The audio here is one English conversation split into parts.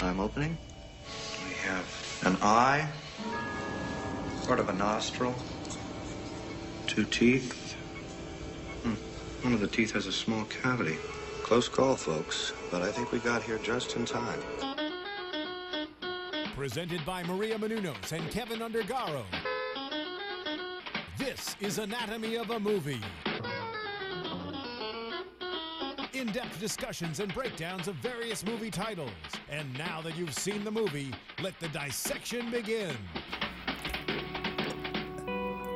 I'm opening. We have an eye, sort of a nostril, 2 teeth. One of the teeth has a small cavity. Close call, folks, but I think we got here just in time. Presented by Maria Menounos and Kevin Undergaro. This is Anatomy of a Movie. In-depth discussions and breakdowns of various movie titles. And now that you've seen the movie, let the dissection begin.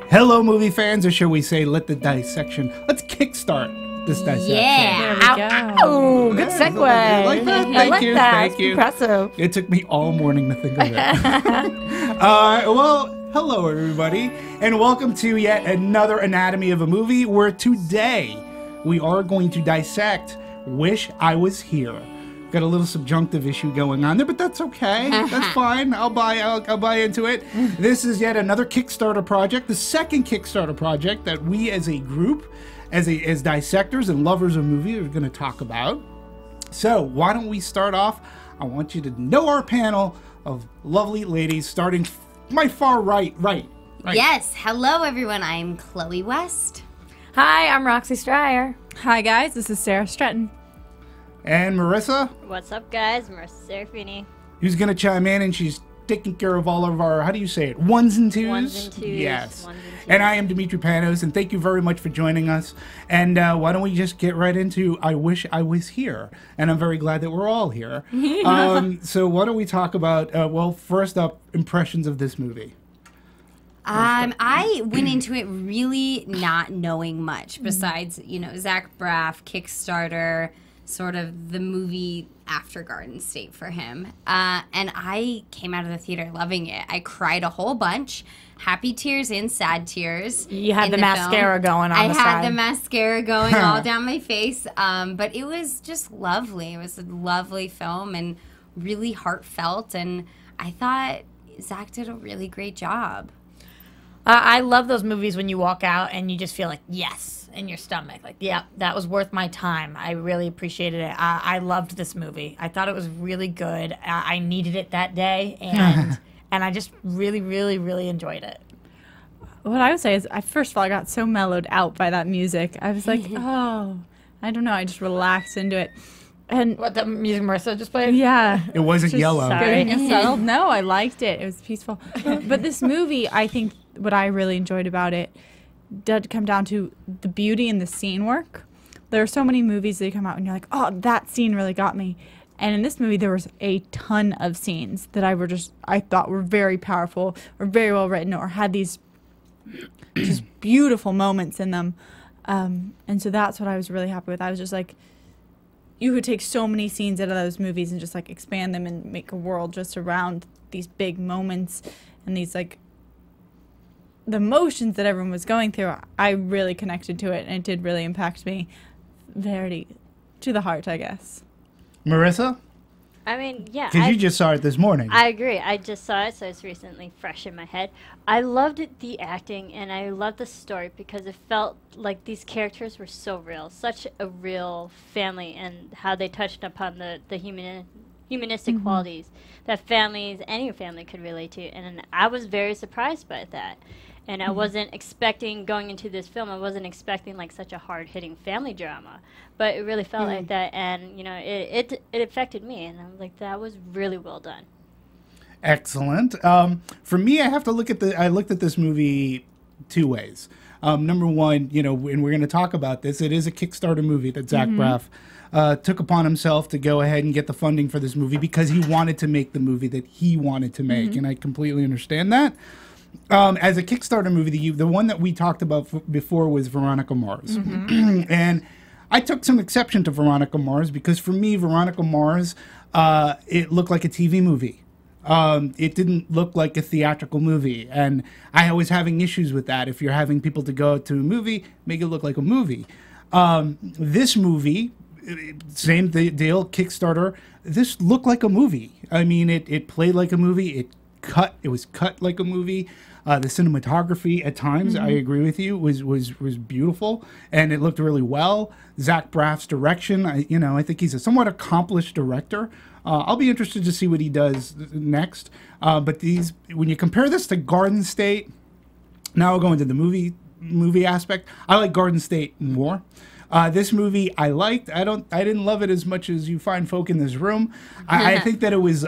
Hello, movie fans, or shall we say, let the dissection. Let's kickstart this dissection. Yeah. There we go. Ow. Good segue. I like that. Thank you. Thank It's you. impressive. It took me all morning to think of it. Well, hello, everybody, and welcome to yet another Anatomy of a Movie, where today we are going to dissect Wish I Was Here. Got a little subjunctive issue going on there, but that's okay. That's fine. I'll buy into it. This is yet another Kickstarter project, the second Kickstarter project that we as a group, as dissectors and lovers of movies, are going to talk about. So why don't we start off? I want you to know our panel of lovely ladies, starting my far right. Yes. Hello, everyone. I'm Chloe West. Hi, I'm Roxy Striar. Hi, guys. This is Sara Stretton. And Marissa, What's up, guys? Marissa Serafini. who's going to chime in, and she's taking care of all of our, how do you say it, ones and twos? Ones and twos. Yes. Ones and twos. And I am Demetri Panos, and thank you very much for joining us. And why don't we just get right into I Wish I Was Here. And I'm very glad that we're all here. So why don't we talk about, well, first up, impressions of this movie. I went into it really not knowing much besides, Zach Braff, Kickstarter, sort of the movie after Garden State for him. And I came out of the theater loving it. I cried a whole bunch. Happy tears and sad tears. You had the mascara going on I the had side. the mascara going all down my face. But it was just lovely. It was a lovely film and really heartfelt. And I thought Zach did a really great job. I love those movies when you walk out and you just feel like, yes, in your stomach. Like, yeah, that was worth my time. I really appreciated it. I loved this movie. I thought it was really good. I needed it that day, and I just really, really, really enjoyed it. What I would say is, first of all, I got so mellowed out by that music. I was like, oh, I don't know. I just relaxed into it. And What, the music Marissa just played? yeah. It wasn't Just yellow. getting us settled. No, I liked it. It was peaceful. But this movie, I think what I really enjoyed about it did come down to the beauty and the scene work. There are so many movies that come out and you're like, oh, that scene really got me. And in this movie, there was a ton of scenes that I thought were very powerful or very well written or had these just beautiful moments in them. And so that's what I was really happy with. I was just like, you could take so many scenes out of those movies and just like expand them and make a world just around these big moments and these like the emotions that everyone was going through. I really connected to it, and it did really impact me very to the heart, I guess. Marissa? I mean, yeah. Because you just saw it this morning. I agree. I just saw it, so it's recently fresh in my head. I loved the acting, and I loved the story because it felt like these characters were so real. Such a real family, and how they touched upon the humanistic qualities that any family could relate to. And I was very surprised by that. And I wasn't expecting, going into this film, I wasn't expecting like such a hard-hitting family drama. But it really felt like that, and it affected me, and I was like, that was really well done. Excellent. For me, I looked at this movie two ways. Number one, and we're going to talk about this, it is a Kickstarter movie that Zach Braff took upon himself to go ahead and get the funding for this movie because he wanted to make the movie that he wanted to make, and I completely understand that. As a Kickstarter movie, the one that we talked about before was Veronica Mars. And I took some exception to Veronica Mars because for me, Veronica Mars, it looked like a TV movie. It didn't look like a theatrical movie. And I was having issues with that. If you're having people to go to a movie, make it look like a movie. This movie, same deal, Kickstarter, this looked like a movie. I mean, it played like a movie. It cut. It was cut like a movie. The cinematography at times, I agree with you, was beautiful, and it looked really well. Zach Braff's direction, I think he's a somewhat accomplished director. I'll be interested to see what he does next. But when you compare this to Garden State, now we'll go into the movie aspect. I like Garden State more. This movie I liked. I didn't love it as much as you fine folk in this room. I think that it was.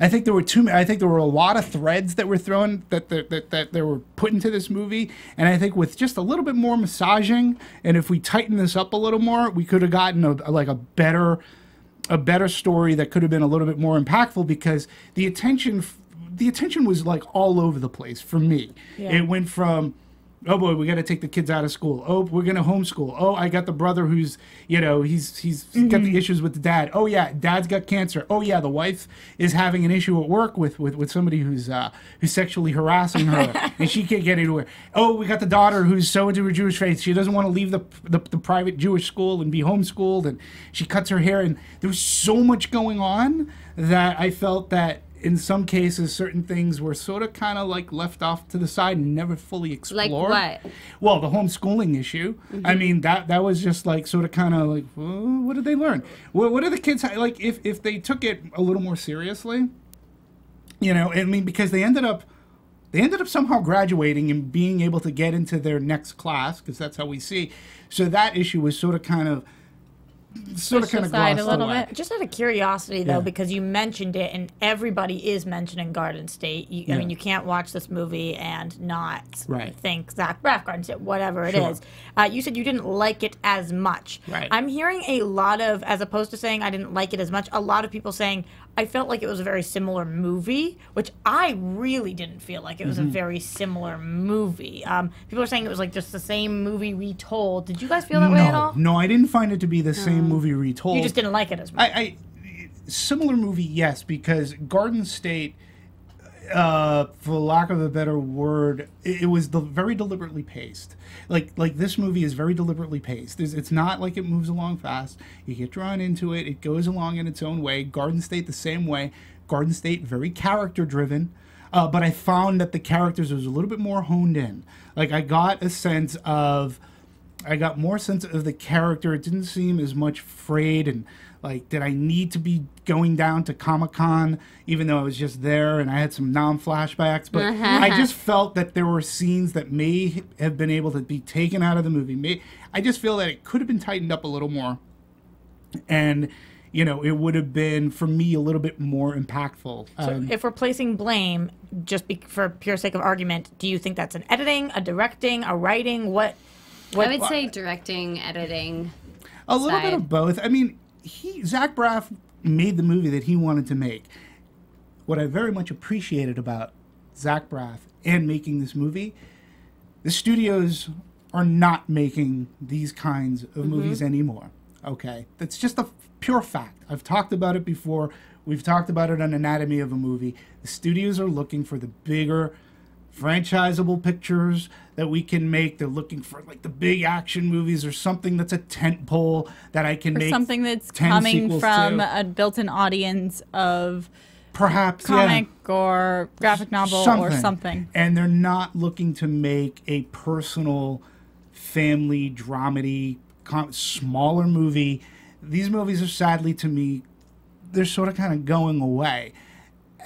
I think there were a lot of threads that were thrown that they were put into this movie, and I think with just a little bit more massaging, and if we tighten this up a little more, we could have gotten a better story that could have been a little bit more impactful, because the attention was like all over the place for me. Yeah. It went from, oh boy, we got to take the kids out of school. Oh, we're going to homeschool. Oh, I got the brother who's, he's got the issues with the dad. Oh yeah, dad's got cancer. Oh yeah, the wife is having an issue at work with somebody who's sexually harassing her and she can't get into it. Oh, we got the daughter who's so into her Jewish faith, she doesn't want to leave the private Jewish school and be homeschooled, and she cuts her hair, and there was so much going on that I felt that in some cases, certain things were sort of kind of like left off to the side and never fully explored. Like what? Well, the homeschooling issue. Mm-hmm. I mean, that was just like sort of kind of like, well, what did they learn? What do the kids like if they took it a little more seriously? I mean, because they ended up somehow graduating and being able to get into their next class, because that's how we see. So that issue was sort of kind of glossed a little away. bit. Just out of curiosity, though, because you mentioned it, and everybody is mentioning Garden State. I mean, you can't watch this movie and not think Zach Braff, Garden State, whatever it is. You said you didn't like it as much. Right. I'm hearing a lot of, as opposed to saying I didn't like it as much, a lot of people saying I felt like it was a very similar movie, which I really didn't feel like it was a very similar movie. People are saying it was like just the same movie retold. Did you guys feel that way at all? No, I didn't find it to be the same movie retold. You just didn't like it as much. Similar movie, yes, because Garden State, for lack of a better word, it was very deliberately paced. Like this movie is very deliberately paced. It's not like it moves along fast. You get drawn into it. It goes along in its own way. Garden State the same way. Garden State very character driven, but I found that the characters was a little bit more honed in. Like I got more sense of the character. It didn't seem as much frayed and like, did I need to be going down to Comic-Con, even though I was just there and I had some non-flashbacks? But I just felt that there were scenes that may have been able to be taken out of the movie. I just feel that it could have been tightened up a little more. And, it would have been, for me, a little bit more impactful. So if we're placing blame, just for pure sake of argument, do you think that's an editing, a directing, a writing? What I would say directing, editing. A little bit of both. I mean, Zach Braff made the movie that he wanted to make. What I very much appreciated about Zach Braff and making this movie, the studios are not making these kinds of movies anymore. Okay? That's just a pure fact. I've talked about it before. We've talked about it on Anatomy of a Movie. The studios are looking for the bigger, franchisable pictures that we can make. They're looking for like the big action movies or something that's a tent pole that I can make. Something that's coming from a built-in audience of perhaps comic or graphic novel or something. And they're not looking to make a personal family dramedy, smaller movie. These movies are sadly to me, they're sort of kind of going away.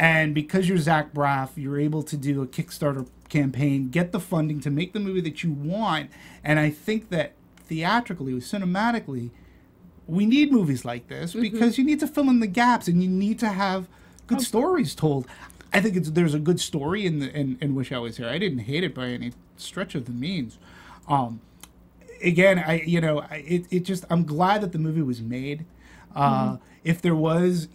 And because you're Zach Braff, you're able to do a Kickstarter campaign, get the funding to make the movie that you want. And I think that theatrically, cinematically, we need movies like this because you need to fill in the gaps and you need to have good stories told. I think there's a good story in Wish I Was Here. I didn't hate it by any stretch of the means. Again, I'm glad that the movie was made. If there was,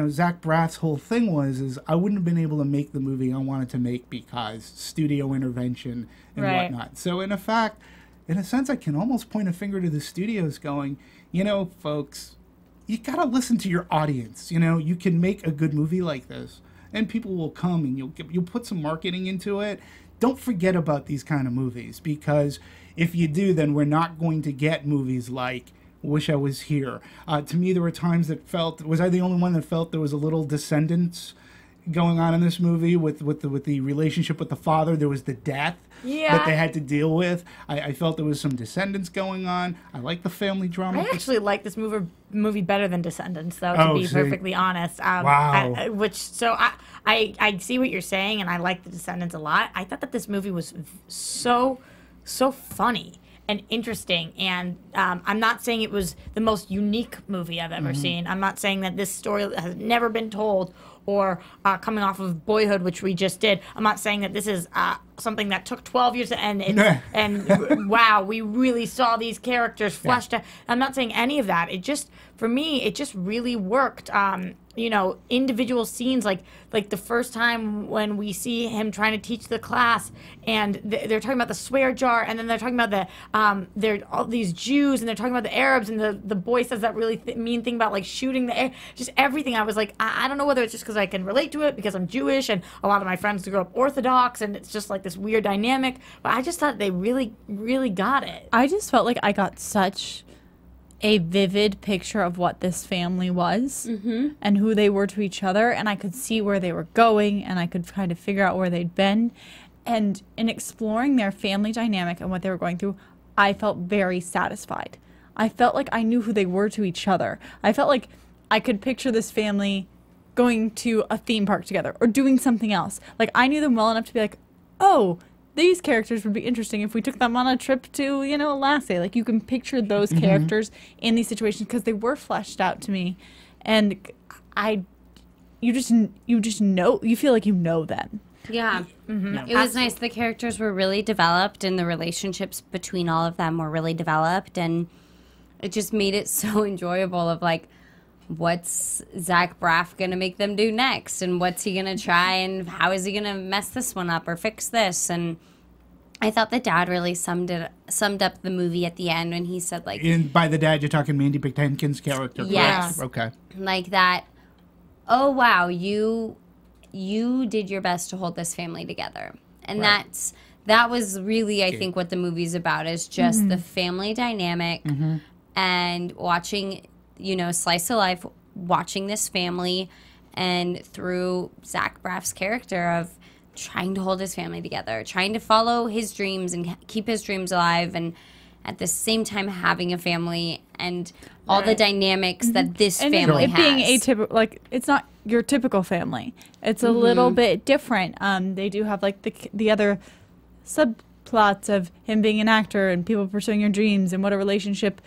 Zach Braff's whole thing is I wouldn't have been able to make the movie I wanted to make because studio intervention and whatnot. So in a sense, I can almost point a finger to the studios going, folks, you got to listen to your audience. You can make a good movie like this and people will come and you'll put some marketing into it. Don't forget about these kind of movies, because if you do, then we're not going to get movies like Wish I Was Here. To me, there were times that was I the only one that felt there was a little Descendants going on in this movie with the relationship with the father. There was the death that they had to deal with. I felt there was some Descendants going on. I like the family drama. I actually like this movie better than Descendants, though, to be perfectly honest. Wow. I see what you're saying, and I like the Descendants a lot. I thought that this movie was so funny and interesting, and I'm not saying it was the most unique movie I've ever seen. I'm not saying that this story has never been told, or coming off of Boyhood, which we just did. I'm not saying that this is something that took 12 years and wow, we really saw these characters fleshed out. I'm not saying any of that. It just, for me, it just really worked. Individual scenes, like the first time when we see him trying to teach the class, and they're talking about the swear jar, and then they're talking about they're all these Jews, and they're talking about the Arabs, and the boy says that really mean thing about like shooting the air, just everything. I was like, I don't know whether it's just because I can relate to it because I'm Jewish, and a lot of my friends grew up Orthodox, and it's just like this weird dynamic. But I just thought they really, really got it. I just felt like I got such a vivid picture of what this family was and who they were to each other, and I could see where they were going, and I could kind of figure out where they'd been. And in exploring their family dynamic and what they were going through, I felt very satisfied. I felt like I knew who they were to each other. I felt like I could picture this family going to a theme park together or doing something else. Like, I knew them well enough to be like, oh, these characters would be interesting if we took them on a trip to, Alaska. Like, you can picture those characters in these situations because they were fleshed out to me. And you just know, you feel like you know them. Yeah. It was nice. The characters were really developed, and the relationships between all of them were really developed, and it just made it so enjoyable of like, what's Zach Braff going to make them do next, and what's he going to try, and how is he going to mess this one up or fix this? And I thought the dad really summed up the movie at the end when he said, like... And by the dad, you're talking Mandy Patinkin's character. Yes. Right? Okay. Like that, oh, wow, you did your best to hold this family together. And that was really, I think, what the movie's about, is just the family dynamic and watching... slice of life, watching this family, and through Zach Braff's character of trying to hold his family together, trying to follow his dreams and keep his dreams alive, and at the same time having a family and all the dynamics that this family has. Being atypical, like, it's not your typical family. It's a little bit different. They do have like the other subplots of him being an actor and people pursuing your dreams, and what a relationship,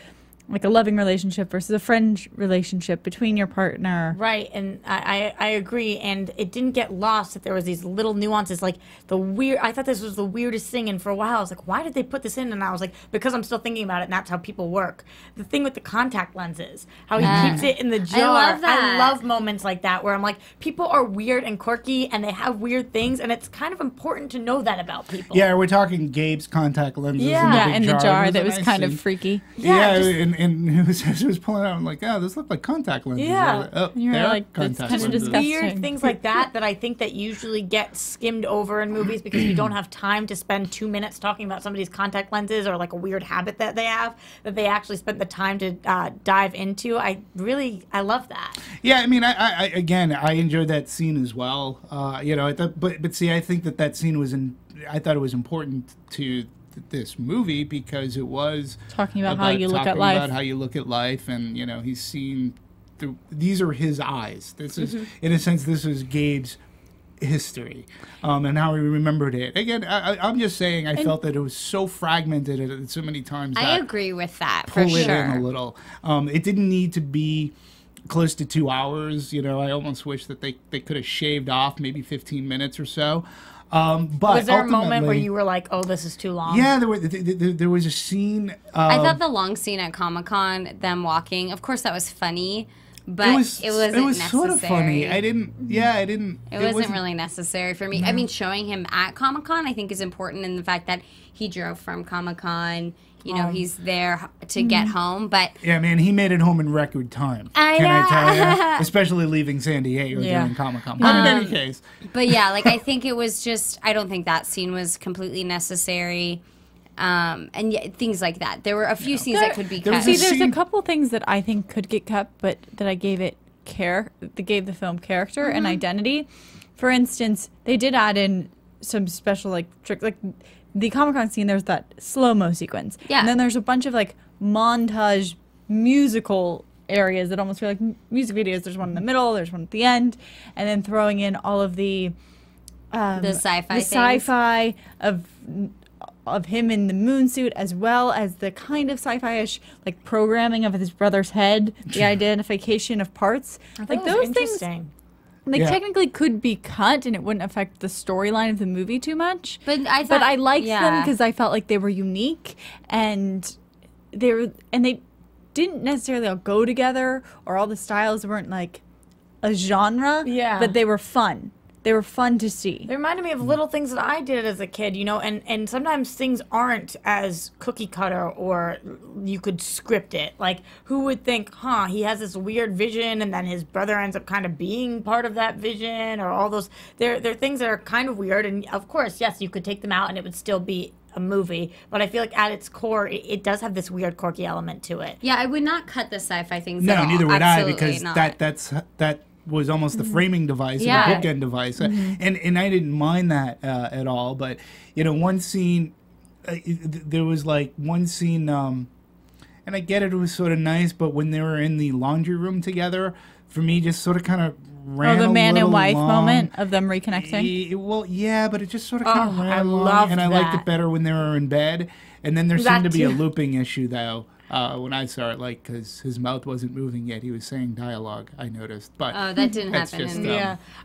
like a loving relationship versus a friend relationship between your partner. Right, and I agree, and it didn't get lost that there was these little nuances, like I thought this was the weirdest thing, and for a while I was like, why did they put this in? And I was like, because I'm still thinking about it, and that's how people work. The thing with the contact lenses, how he keeps it in the jar. I love that. I love moments like that where I'm like, people are weird and quirky, and they have weird things, and it's kind of important to know that about people. Yeah, we're talking Gabe's contact lenses in the jar. That was nice kind scene. of freaky. And it was pulling out. I'm like, oh, this looked like contact lenses. Yeah. Oh, You're they're like, that's contact kind of lenses. disgusting. Weird things like that I think that usually get skimmed over in movies because you don't have time to spend 2 minutes talking about somebody's contact lenses or like a weird habit that they have that they actually spent the time to dive into. I love that. Yeah, I mean, I enjoyed that scene as well. But see, I think that scene was I thought it was important to this movie because it was talking about how you look at life. About how you look at life, and he's seen through. These are his eyes. This is, in a sense, this is Gabe's history, and how he remembered it. Again, I'm just saying, I felt that it was so fragmented at so many times. I agree with that for pull it sure. in a little. It didn't need to be close to 2 hours. I almost wish that they could have shaved off maybe 15 minutes or so. But was there a moment where you were like, "Oh, this is too long"? Yeah, there was a scene. I thought the long scene at Comic-Con, them walking. Of course, that was funny, but it wasn't necessary. Sort of funny. I didn't. It wasn't really necessary for me. No. I mean, showing him at Comic-Con, I think, is important in the fact that he drove from Comic-Con. He's there to get home, but... Yeah, man, he made it home in record time. I tell you? Especially leaving San Diego during Comic-Con. But in any case. But yeah, like, I think it was just... I don't think that scene was completely necessary. And things like that. There were a few scenes that could be cut. There's a couple things that I think could get cut, but that I gave it that gave the film character and identity. for instance, they did add in some special like trick, like the Comic-Con scene. There's that slow-mo sequence, and then there's a bunch of like montage musical areas that almost feel like music videos. There's one in the middle, there's one at the end, and then throwing in all of the sci-fi of him in the moon suit, as well as the kind of sci-fi-ish like programming of his brother's head, the identification of parts. Like those things, they technically could be cut and it wouldn't affect the storyline of the movie too much. But I liked them because I felt like they were unique and they didn't necessarily all go together, or all the styles weren't like a genre. Yeah, but they were fun. They were fun to see. They reminded me of little things that I did as a kid, you know, and sometimes things aren't as cookie cutter or you could script it. Like, who would think, he has this weird vision and then his brother ends up kind of being part of that vision, or all those. They're things that are kind of weird, and of course, yes, you could take them out and it would still be a movie, but I feel like at its core, it does have this weird, quirky element to it. Yeah, I would not cut the sci-fi things No, at all. neither would Absolutely I, because that was almost the framing device, the bookend device, and I didn't mind that at all. But you know, one scene, there was like one scene, and I get it was sort of nice, but when they were in the laundry room together, for me, just sort of kind of ran the man and wife long. moment of them reconnecting. Well, yeah, but it just sort of kind of ran along, and I that. liked it better when they were in bed. And then there seemed to be a looping issue, though. When I saw it, like, because his mouth wasn't moving yet, he was saying dialogue. I noticed, but that didn't happen. Just,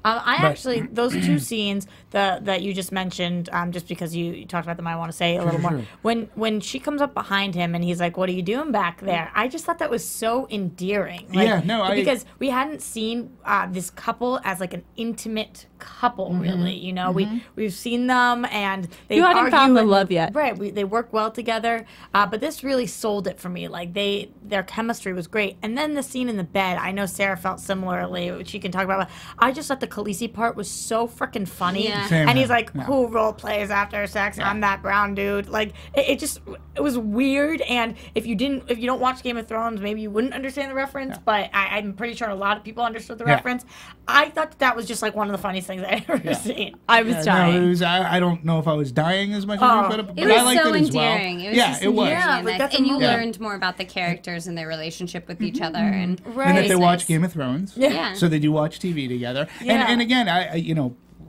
I actually those two scenes that you just mentioned, just because you talked about them, I want to say a little more. When she comes up behind him and he's like, "What are you doing back there?" I just thought that was so endearing. Like, because we hadn't seen this couple as like an intimate couple, really. You know, we've seen them and they you hadn't found the love yet, right? They work well together, but this really sold it for me. Like their chemistry was great. And then the scene in the bed, I know Sarah felt similarly, which you can talk about. But I just thought the Khaleesi part was so freaking funny. Yeah. And he's like, "Who role plays after sex? I'm that brown dude." Like it was weird. And if you don't watch Game of Thrones, maybe you wouldn't understand the reference. But I'm pretty sure a lot of people understood the reference. I thought that was just like one of the funniest things I'd ever seen. I was dying. No, I don't know if I was dying as much as you, but it was I liked so it as well. endearing. It was just it was. endearing. And you learned more about the characters and their relationship with each other, and that they watch Game of Thrones. So they do watch TV together. And again,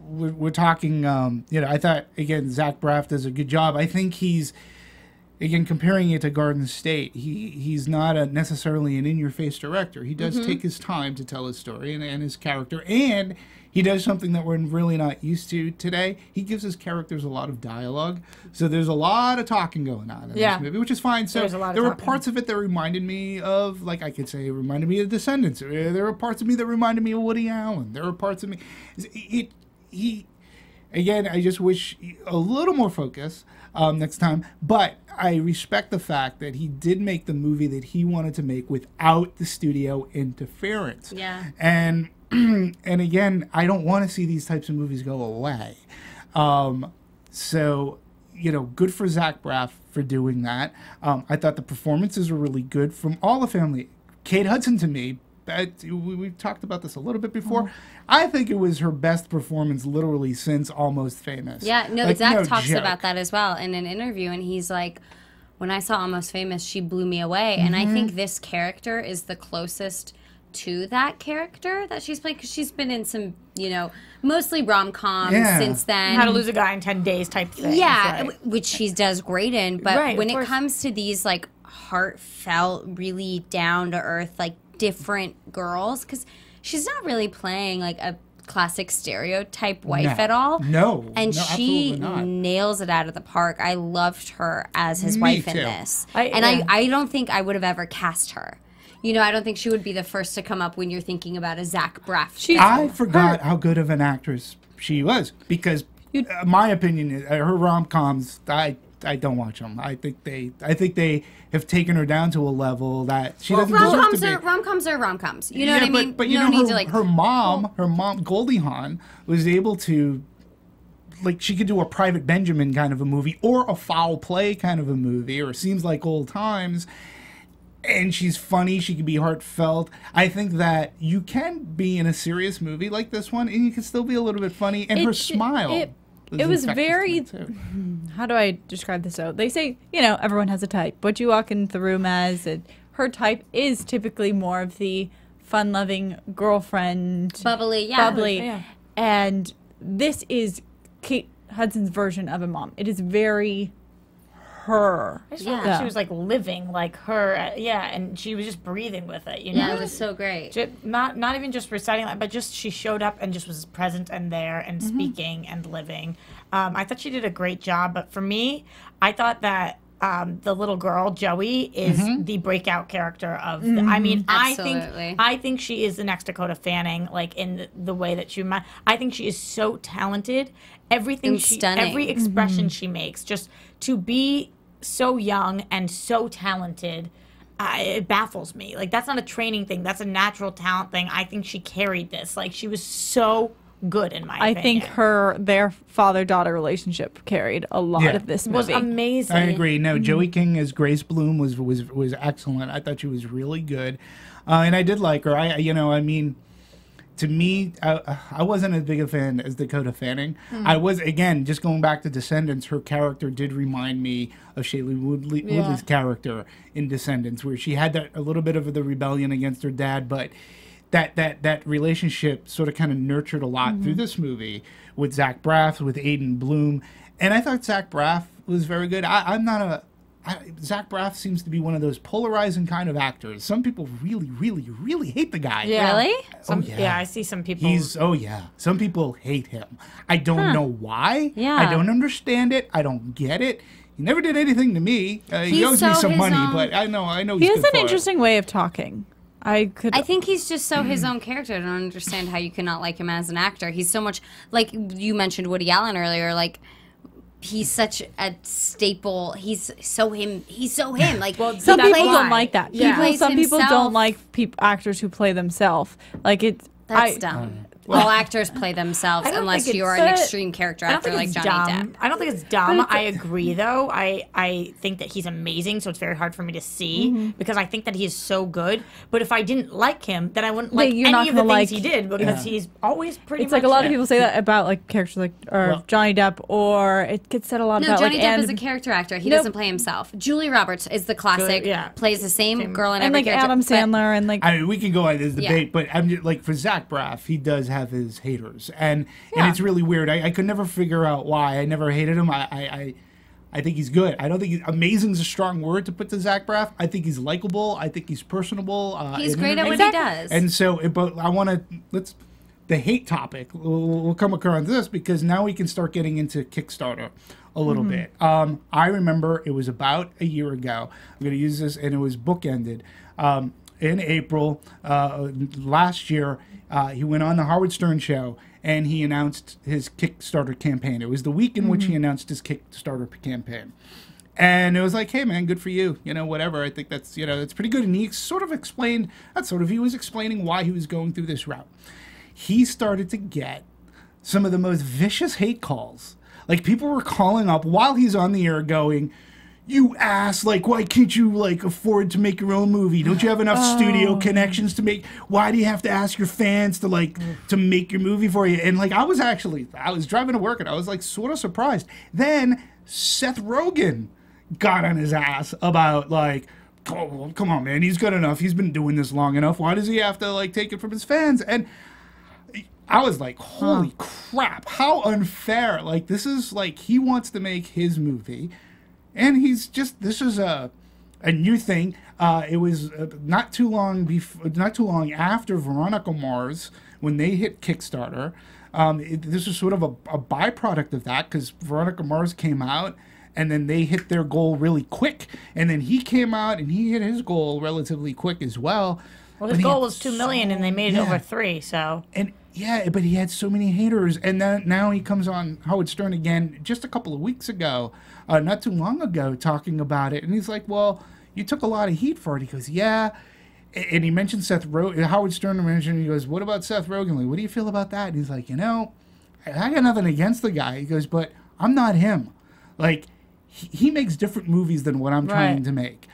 we're talking. I thought again Zach Braff does a good job. I think he's. Again, comparing it to Garden State, he's not necessarily an in-your-face director. He does take his time to tell his story and his character, and he does something that we're really not used to today. He gives his characters a lot of dialogue, so there's a lot of talking going on in this movie, which is fine. So there were parts of it that reminded me of, like I could say, it reminded me of Descendants. There were parts of me that reminded me of Woody Allen. There were parts of me. Again, I just wish a little more focus next time. But I respect the fact that he did make the movie that he wanted to make without the studio interference. Yeah. And again, I don't want to see these types of movies go away. So, good for Zach Braff for doing that. I thought the performances were really good from all the family. Kate Hudson, to me, we've talked about this a little bit before. I think it was her best performance literally since Almost Famous. Yeah, Zach talks about that as well in an interview, and he's like, when I saw Almost Famous, she blew me away. And I think this character is the closest to that character that she's played, because she's been in some, mostly rom-coms since then. How to Lose a Guy in 10 Days type thing. Yeah, which she does great in. But when it comes to these, like, heartfelt, really down-to-earth, like, different girls, because she's not really playing like a classic stereotype wife at all. And she nails it out of the park. I loved her as his wife in this. I don't think I would have ever cast her. I don't think she would be the first to come up when you're thinking about a Zach Braff. I forgot how good of an actress she was, because my opinion is her rom-coms, I don't watch them. I think they have taken her down to a level that she doesn't deserve to be. Rom-coms are rom-coms. You know what I mean? But her mom, Goldie Hawn, was able to, like, she could do a Private Benjamin kind of a movie, or a Foul Play kind of a movie, or Seems Like Old Times. and she's funny. She can be heartfelt. I think that you can be in a serious movie like this one, and you can still be a little bit funny. And her smile. It was very. How do I describe this out? They say, everyone has a type. What you walk into the room as, and her type is typically more of the fun-loving girlfriend, bubbly. Yeah. And this is Kate Hudson's version of a mom. It is very her. I just felt like she was like living like her, and she was just breathing with it, Yeah, it was so great. Not even just reciting it, but just she showed up and just was present and there and speaking and living. I thought she did a great job, but for me, I thought that the little girl Joey is the breakout character of. I think she is the next Dakota Fanning, like in the way that she. I think she is so talented. Everything stunning. Every expression she makes, just to be so young and so talented, it baffles me. Like that's not a training thing. That's a natural talent thing. I think she carried this. Like she was so good in my opinion. I think their father-daughter relationship carried a lot of this movie. Was amazing. I agree. No, Joey King as Grace Bloom was excellent. I thought she was really good, and I did like her. To me, I wasn't as big a fan as Dakota Fanning. I was, again, just going back to Descendants, her character did remind me of Shailene Woodley's character in Descendants, where she had a little bit of the rebellion against her dad, but that relationship sort of kind of nurtured a lot through this movie with Zach Braff, with Aidan Bloom. And I thought Zach Braff was very good. Zach Braff seems to be one of those polarizing kind of actors. Some people really, really, really hate the guy. Yeah. Really? Yeah, I see some people. Some people hate him. I don't know why. Yeah. I don't understand it. I don't get it. He never did anything to me. He owes me some money, but I know He he's has an interesting way of talking. I think he's just so his own character. I don't understand how you cannot like him as an actor. He's so much, like you mentioned Woody Allen earlier, like he's such a staple. He's so him. Like some people don't like that. Yeah. Some people don't like actors who play themselves. Like that's dumb. All actors play themselves unless you're an extreme character actor like Johnny Depp. I don't think it's dumb. I agree, though. I think that he's amazing, so it's very hard for me to see because I think that he is so good. But if I didn't like him, then I wouldn't like any of the things he did because he's always pretty much... It's like a lot of people say that about like characters like Johnny Depp, or it gets said a lot about... No, Johnny Depp is a character actor. He doesn't play himself. Julia Roberts is the classic, plays the same girl in every character. And like Adam Sandler and like... I mean, we can go on this debate, but I'm just, like for Zach Braff, he does have his haters, and it's really weird. I could never figure out why. I never hated him. I think he's good. I don't think amazing is a strong word to put to Zach Braff. I think he's likable. I think he's personable. He's great at what he does. And so, but I want to the hate topic. We'll come across this because now we can start getting into Kickstarter a little bit. I remember it was about a year ago. I'm going to use this, and it was bookended. In April last year, he went on the Howard Stern show and he announced his Kickstarter campaign. It was the week in which he announced his Kickstarter campaign. And it was like, hey, man, good for you. Whatever. I think that's, that's pretty good. And he sort of explained, he was explaining why he was going through this route. He started to get some of the most vicious hate calls. Like, people were calling up while he's on the air going, you ass, like, why can't you, like, afford to make your own movie? Don't you have enough studio connections to make, why do you have to ask your fans to, like, to make your movie for you? And, like, I was driving to work and I was, like, sort of surprised. Then Seth Rogen got on his ass about, like, oh, come on, man, he's good enough. He's been doing this long enough. Why does he have to, like, take it from his fans? And I was like, holy crap, how unfair. Like, this is, like, he wants to make his movie. And this is a new thing. It was not too long after Veronica Mars, when they hit Kickstarter. This was sort of a byproduct of that, because Veronica Mars came out, and then they hit their goal really quick. And then he came out, and he hit his goal relatively quick as well. Well, his goal was 2 million, and they made it over 3, so... But he had so many haters, and then now he comes on Howard Stern again just a couple of weeks ago, not too long ago, talking about it, and he's like, well, you took a lot of heat for it. He goes, yeah, and he mentioned Seth Rogen. Howard Stern mentioned, he goes, what about Seth Rogen? Like, what do you feel about that? And he's like, I got nothing against the guy. He goes, but I'm not him. Like, he makes different movies than what I'm trying to make.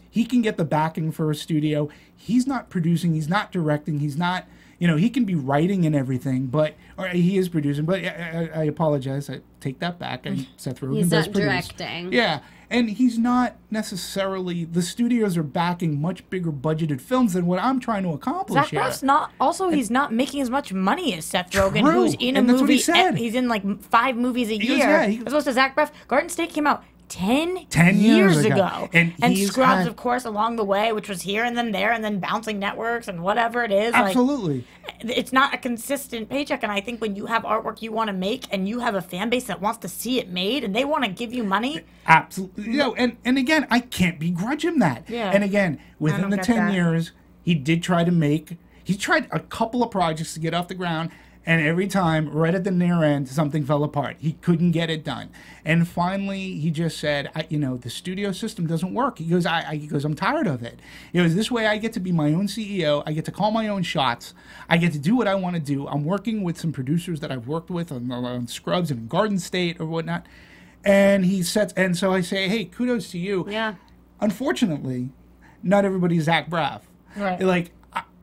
he can get the backing for a studio. He's not producing, he's not directing, he's not, he can be writing and everything, or he is producing, but I apologize, I take that back. Seth Rogen He's does not produce. directing. Yeah, and he's not necessarily, the studios are backing much bigger budgeted films than what I'm trying to accomplish Zach here. Braff's not. Also, he's not making as much money as Seth Rogen, True, who's in a and that's what movie. he said. He's in like 5 movies a goes, year. yeah, As opposed to Zach Braff, Garden State came out 10 years years ago. ago. And he's Scrubs, had- of course, along the way, which was here and then there, and then bouncing networks and whatever it is. Absolutely. Like, it's not a consistent paycheck, and I think when you have artwork you want to make, and you have a fan base that wants to see it made, and they want to give you money. Absolutely. And again, I can't begrudge him that. Yeah. And again, within don't the get 10 that. years, he tried a couple of projects to get off the ground, and every time, right at the near end, something fell apart. He couldn't get it done. And finally, he just said, the studio system doesn't work. He goes, I'm tired of it. This way I get to be my own CEO. I get to call my own shots. I get to do what I want to do. I'm working with some producers that I've worked with on Scrubs and Garden State or whatnot. And so I say, hey, kudos to you. Yeah. Unfortunately, not everybody's Zach Braff. Right. Like,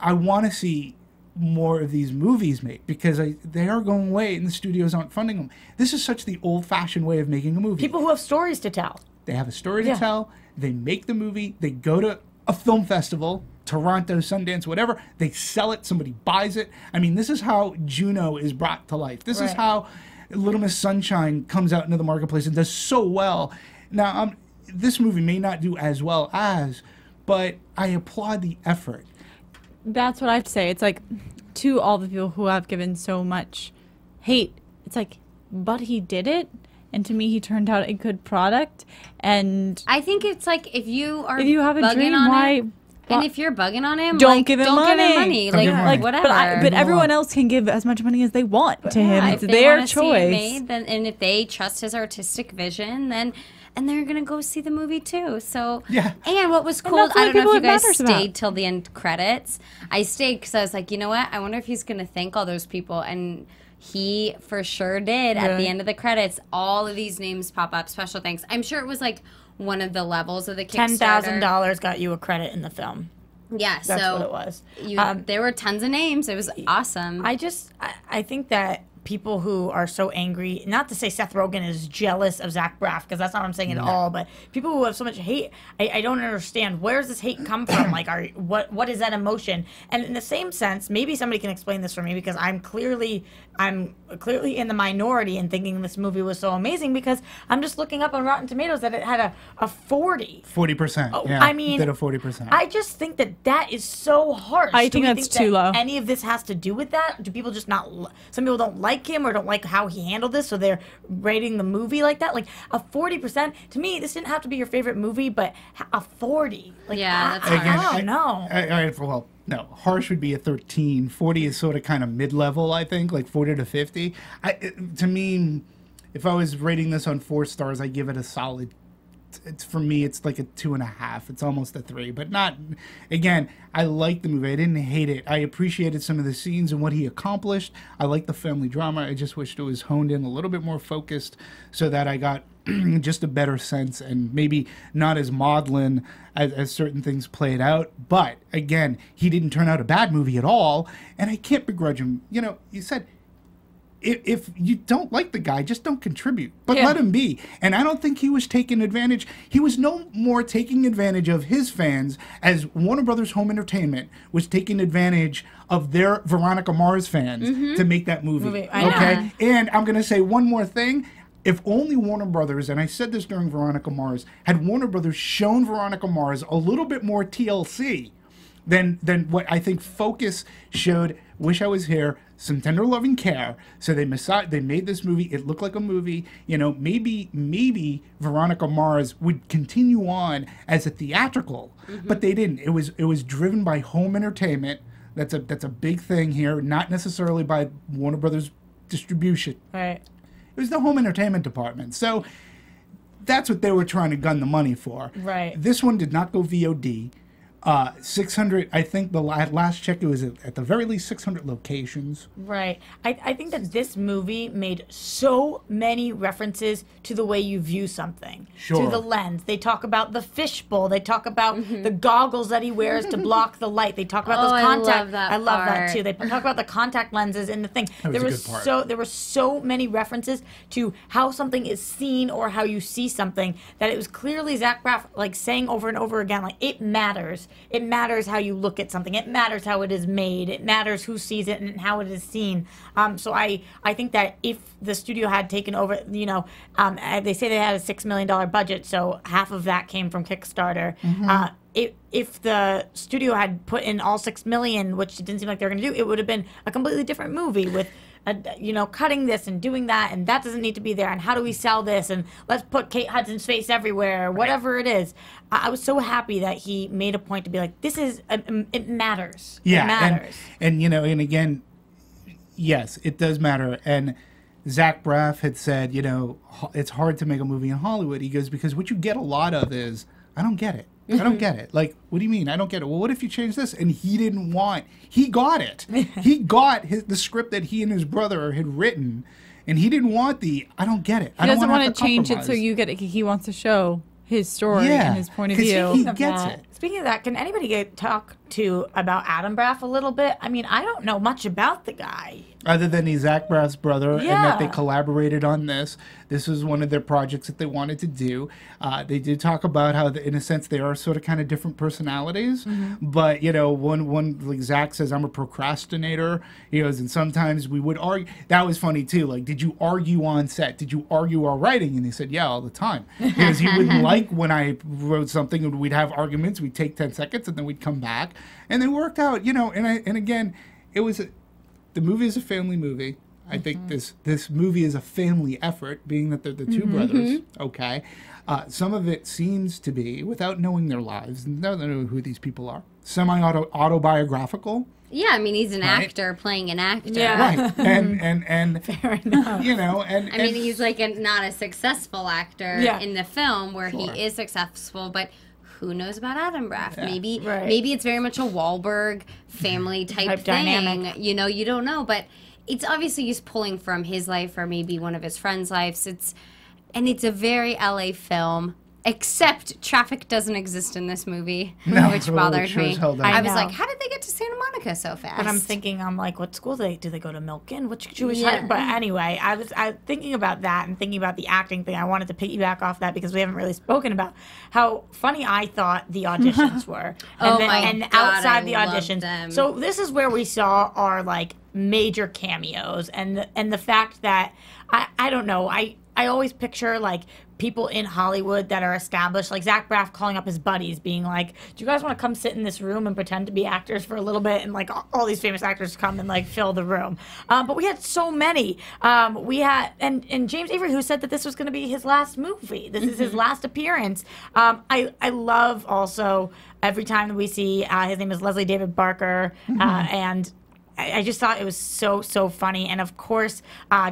I want to see more of these movies made because they are going away and the studios aren't funding them. This is such the old-fashioned way of making a movie. People who have stories to tell. They have a story to tell. They make the movie. They go to a film festival, Toronto, Sundance, whatever. They sell it. Somebody buys it. I mean, this is how Juno is brought to life. This is how Little Miss Sunshine comes out into the marketplace and does so well. Now, this movie may not do as well as, but I applaud the effort. That's what I have to say. It's like, to all the people who have given so much hate, it's like, but he did it, and to me, he turned out a good product. And I think it's like if you have a bugging dream, on why? it, and if you're bugging on him, Don't give him don't money. Give him money. Don't give him money. Like whatever. But everyone else can give as much money as they want to him. It's if they their wanna see it choice. made, then, and if they trust his artistic vision, and they're gonna go see the movie too. So Yeah. And what was cool, that's I what don't know if you people guys it matters stayed about. till the end credits. I stayed because I was like, you know what? I wonder if he's gonna thank all those people, and he for sure did. At the end of the credits, all of these names pop up. Special thanks. I'm sure it was like one of the levels of the Kickstarter. $10,000 got you a credit in the film. Yeah, That's so what it was. there were tons of names. It was awesome. I think that people who are so angry, not to say Seth Rogen is jealous of Zach Braff, because that's not what I'm saying at all, but people who have so much hate, I don't understand. Where does this hate come from? Like, what is that emotion? And in the same sense, maybe somebody can explain this for me, because I'm clearly in the minority in thinking this movie was so amazing, because I'm just looking up on Rotten Tomatoes that it had a 40. 40%. Oh, yeah, I mean, did a 40%. I just think that is so harsh. I Do think we that's too that low. Any of this has to do with that? Do people just not? Some people don't like him or don't like how he handled this, so they're rating the movie like that. Like a 40%. To me, this didn't have to be your favorite movie, but a 40. Like, Yeah, that's I don't know. Well, no, harsh would be a 13. 40 is sort of kind of mid-level, I think, like 40 to 50. To me, if I was rating this on 4 stars, I give it a solid. For me, it's like a 2.5. It's almost a 3, but not. Again, I like the movie. I didn't hate it. I appreciated some of the scenes and what he accomplished. I like the family drama. I just wished it was honed in a little bit more focused, so that I got just a better sense and maybe not as maudlin as certain things played out. But again, he didn't turn out a bad movie at all, and I can't begrudge him. You said, if you don't like the guy, just don't contribute. But let him be. And I don't think he was taking advantage. He was no more taking advantage of his fans as Warner Brothers Home Entertainment was taking advantage of their Veronica Mars fans to make that movie. I know. Okay? And I'm going to say one more thing. If only Warner Brothers, and I said this during Veronica Mars, had Warner Brothers shown Veronica Mars a little bit more TLC than what I think Focus showed Wish I Was Here, some tender loving care. So they made this movie. It looked like a movie. Maybe Veronica Mars would continue on as a theatrical, but they didn't. It was driven by home entertainment. That's a big thing here, not necessarily by Warner Brothers distribution. Right. It was the home entertainment department. So that's what they were trying to gun the money for. Right. This one did not go VOD. 600. I think at last check it was at the very least 600 locations. Right. I think that this movie made so many references to the way you view something. Sure. To the lens. They talk about the fishbowl. They talk about the goggles that he wears to block the light. They talk about those contact. I love that I love that part. too. They talk about the contact lenses in the thing. That was a good part. There were so many references to how something is seen or how you see something that it was clearly Zach Braff like saying over and over again, like, it matters. It matters how you look at something. It matters how it is made. It matters who sees it and how it is seen. So I think that if the studio had taken over, they say they had a $6 million budget, so half of that came from Kickstarter. If the studio had put in all $6 million, which it didn't seem like they were going to do, it would have been a completely different movie with cutting this and doing that, and that doesn't need to be there, and how do we sell this, and let's put Kate Hudson's face everywhere, whatever it is. I was so happy that he made a point to be like, this is, it matters. Yeah, it matters. And again, yes, it does matter. And Zach Braff had said, it's hard to make a movie in Hollywood. He goes, because what you get a lot of is, I don't get it. I don't get it. Like, what do you mean? I don't get it. Well, what if you change this? And he got it. He got the script that he and his brother had written, and he didn't want I don't get it. He doesn't want to change it so you get it. He wants to show his story and his point of view. He gets it. Speaking of that, can anybody talk about Aidan Bloom a little bit? I mean, I don't know much about the guy. Other than he's Zach Braff's brother, and that they Yeah. collaborated on this. This was one of their projects that they wanted to do. They did talk about how, in a sense, they are sort of kind of different personalities. But, one like Zach says, I'm a procrastinator. He goes, and sometimes we would argue. That was funny, too. Like, did you argue on set? Did you argue while writing? And he said, yeah, all the time. Because he wouldn't like when I wrote something, and we'd have arguments. We'd take 10 seconds, and then we'd come back. And they worked out, and again, it was the movie is a family movie. I think this movie is a family effort, being that they're the two brothers. Okay, some of it seems to be, without knowing their lives, not knowing who these people are, autobiographical. Yeah, I mean, he's an actor playing an actor. Yeah. Right, and Fair enough. I mean, he's like not a successful actor in the film where Sure. he is successful, but who knows about Aidan Bloom? Yeah. Maybe it's very much a Wahlberg family type thing. dynamic. You don't know, but it's obviously he's pulling from his life or maybe one of his friends' lives. It's a very LA film. Except traffic doesn't exist in this movie, No, which it bothered sure me. as hell doesn't. I I was know. like, how did they get to Santa Monica so fast? But I'm thinking, what school do they go to Milken? Which Jewish Yeah. high? But anyway, I was thinking about that and thinking about the acting thing. I wanted to piggyback off that because we haven't really spoken about how funny I thought the auditions were. Oh and my and God, outside I the loved auditions. them. So this is where we saw our major cameos and the fact that I don't know, I always picture people in Hollywood that are established, like Zach Braff calling up his buddies, being like, "Do you guys want to come sit in this room and pretend to be actors for a little bit?" And all these famous actors come and fill the room. But we had so many. We had and James Avery, who said that this was going to be his last movie. This is his last appearance. I love also every time that we see his name is Leslie David Barker, and I just thought it was so funny. And of course,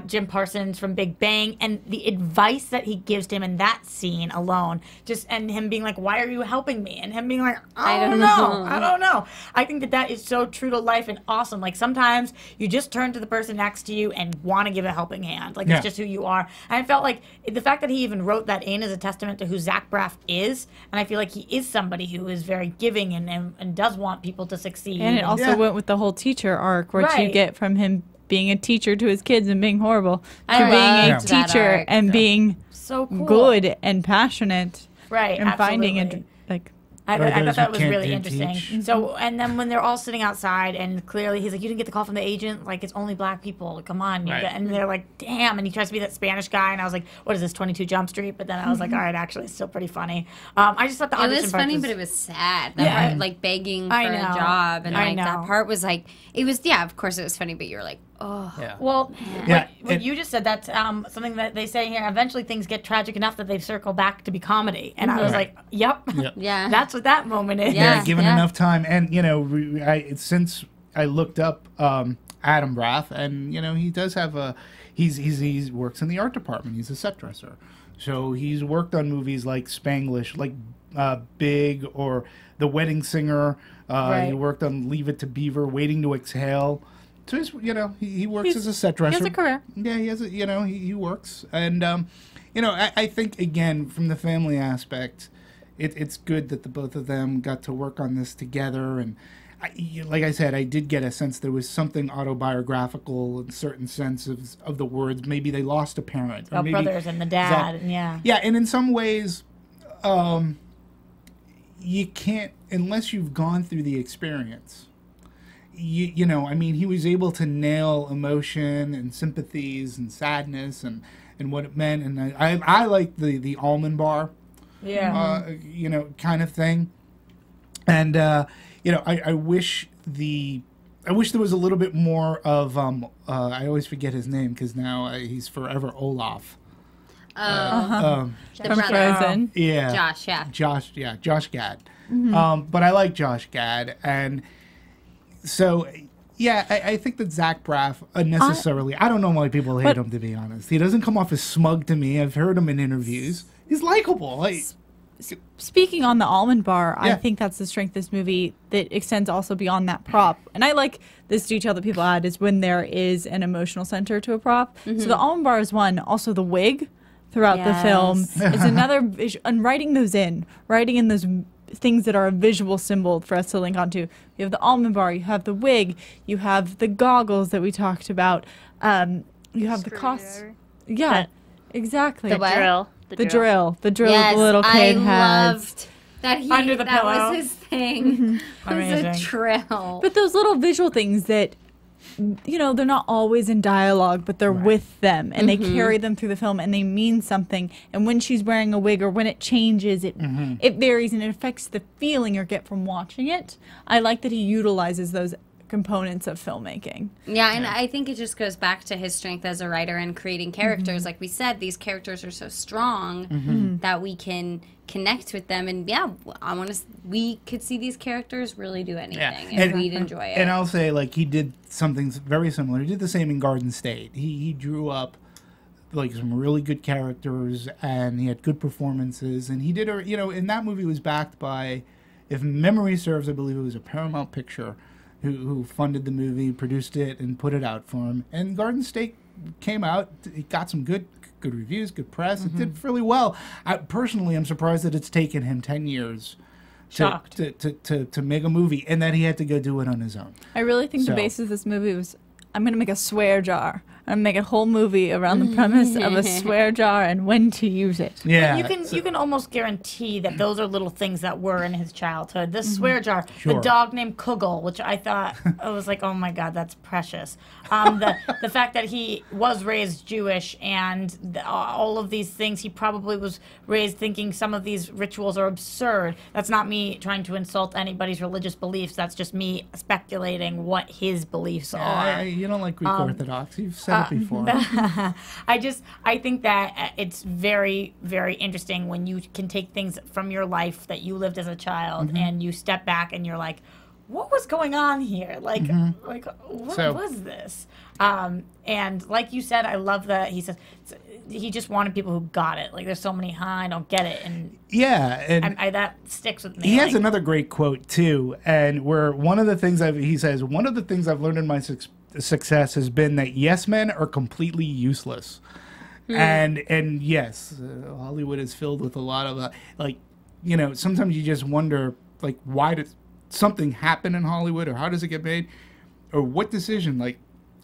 Jim Parsons from Big Bang, and the advice that he gives to him in that scene alone, and him being like, "Why are you helping me?" And him being like, I don't know. I think that is so true to life and awesome. Sometimes you just turn to the person next to you and want to give a helping hand. It's just who you are. And I felt like the fact that he even wrote that in is a testament to who Zach Braff is. And I feel like he is somebody who is very giving and does want people to succeed. And it also went with the whole teacher arc, which you get from him being a teacher to his kids and being horrible to being a loved that teacher arc. and being so cool. good and passionate Right, and finding absolutely. it I Or thought those that who was can't really do interesting. teach. So, and then when they're all sitting outside, and clearly he's like, "You didn't get the call from the agent. It's only black people. Come on." Right. And they're like, "Damn!" And he tries to be that Spanish guy, and I was like, "What is this, 22 Jump Street?" But then I was like, "All right, actually, it's still pretty funny." I just thought the It audition was part funny, but it was sad. That Yeah. part, begging for I a know. job, and I know. that part was it was of course it was funny, but you're like, oh, Yeah. Well, Yeah, what it- you just said, that's something that they say here. Eventually, things get tragic enough that they circle back to be comedy. And I was like, yep. yeah, That's what that moment is. Yeah. Given yeah. enough time, and since I looked up Aidan Bloom, and he does have he works in the art department. He's a set dresser, so he's worked on movies like Spanglish, like Big or The Wedding Singer. Right. He worked on Leave It to Beaver, Waiting to Exhale. So he's, he works as a set dresser. He has a career. Yeah, he has a, he works. And, I think, again, from the family aspect, it's good that the both of them got to work on this together. And like I said, I did get a sense there was something autobiographical in certain sense of the words. Maybe they lost a parent. Or maybe brothers and the dad. And Yeah, and in some ways, you can't, unless you've gone through the experience. He was able to nail emotion and sympathies and sadness and what it meant. And I like the almond bar, kind of thing. And, I wish there was a little bit more of, I always forget his name because now he's forever Olaf. The From brother. Frozen. Yeah. Josh, Josh Gad. But I like Josh Gad. And so, I think that Zach Braff unnecessarily, I don't know why people hate him, to be honest. He doesn't come off as smug to me. I've heard him in interviews. He's likable. Speaking on the almond bar, Yeah. I think that's the strength of this movie that extends also beyond that prop. And I like this detail that people add is when there is an emotional center to a prop. So the almond bar is one. Also the wig throughout the film is another and writing in those things that are a visual symbol for us to link onto. You have the almond bar, you have the wig, you have the goggles that we talked about, you have the cost. Yeah, exactly. The what? Drill. The drill Yes, the little kid I has. loved that Under the that pillow. was his thing. It was a Amazing. drill. But those little visual things that, they're not always in dialogue, but they're with them and they carry them through the film and they mean something. And when she's wearing a wig or when it changes, it varies and it affects the feeling you get from watching it. I like that he utilizes those components of filmmaking. Yeah, and I think it just goes back to his strength as a writer and creating characters. Like we said, these characters are so strong that we can connect with them. And we could see these characters really do anything if we'd enjoy it. And I'll say, he did something very similar. He did the same in Garden State. He drew up some really good characters and he had good performances. And he did, in that movie was backed by, if memory serves, I believe it was a Paramount Picture who funded the movie, produced it, and put it out for him. And Garden State came out. It got some good reviews, good press. It did really well. Personally, I'm surprised that it's taken him 10 years to make a movie and that he had to go do it on his own. I really think the basis of this movie was, I'm going to make a swear jar. I'm going to make a whole movie around the premise of a swear jar and when to use it. Yeah. You can almost guarantee that those are little things that were in his childhood. The swear jar, the dog named Kugel, which I thought, I was like, oh my God, that's precious. The fact that he was raised Jewish and all of these things, he probably was raised thinking some of these rituals are absurd. That's not me trying to insult anybody's religious beliefs. That's just me speculating what his beliefs are. You don't like Greek Orthodox. You've said it before. I think that it's very, very interesting when you can take things from your life that you lived as a child and you step back and you're like, what was going on here? What was this? And like you said, I love that he says he just wanted people who got it. There's so many, I don't get it. And yeah, and that sticks with me. He has another great quote too, and where one of the things he says, one of the things I've learned in my success has been that yes men are completely useless. And yes, Hollywood is filled with a lot of sometimes you just wonder why does something happen in Hollywood, or how does it get made, or what decision,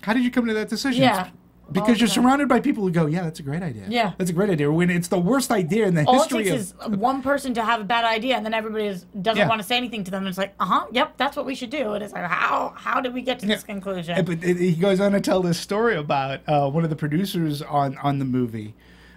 how did you come to that decision? Yeah. Because you're surrounded by people who go, yeah, that's a great idea. Yeah. That's a great idea. When it's the worst idea in the All history it takes is one person to have a bad idea, and then everybody doesn't want to say anything to them. It's like, yep, that's what we should do. And it's like, how did we get to this conclusion? But he goes on to tell this story about one of the producers on the movie,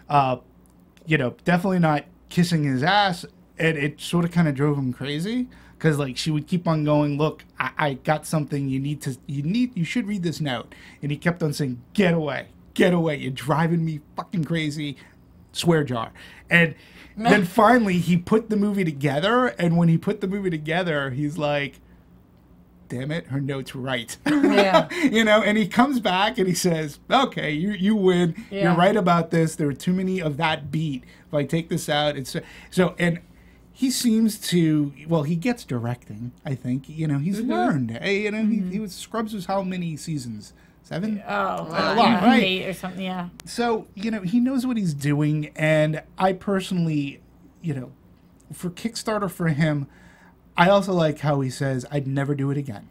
definitely not kissing his ass, and it sort of kind of drove him crazy. Because she would keep on going, look, I got something you should read this note. And he kept on saying, get away, you're driving me fucking crazy, swear jar. And then finally he put the movie together, and when he put the movie together, he's like, damn it, her note's right. Yeah. And he comes back and he says, okay, you win. Yeah. You're right about this. There are too many of that beat. If I take this out, it's so, and he seems to, well, he gets directing, I think. He's learned. Scrubs was how many seasons? 7? Oh, a lot, right? 8 or something, yeah. So, he knows what he's doing, and I personally, for Kickstarter for him, I also like how he says, I'd never do it again.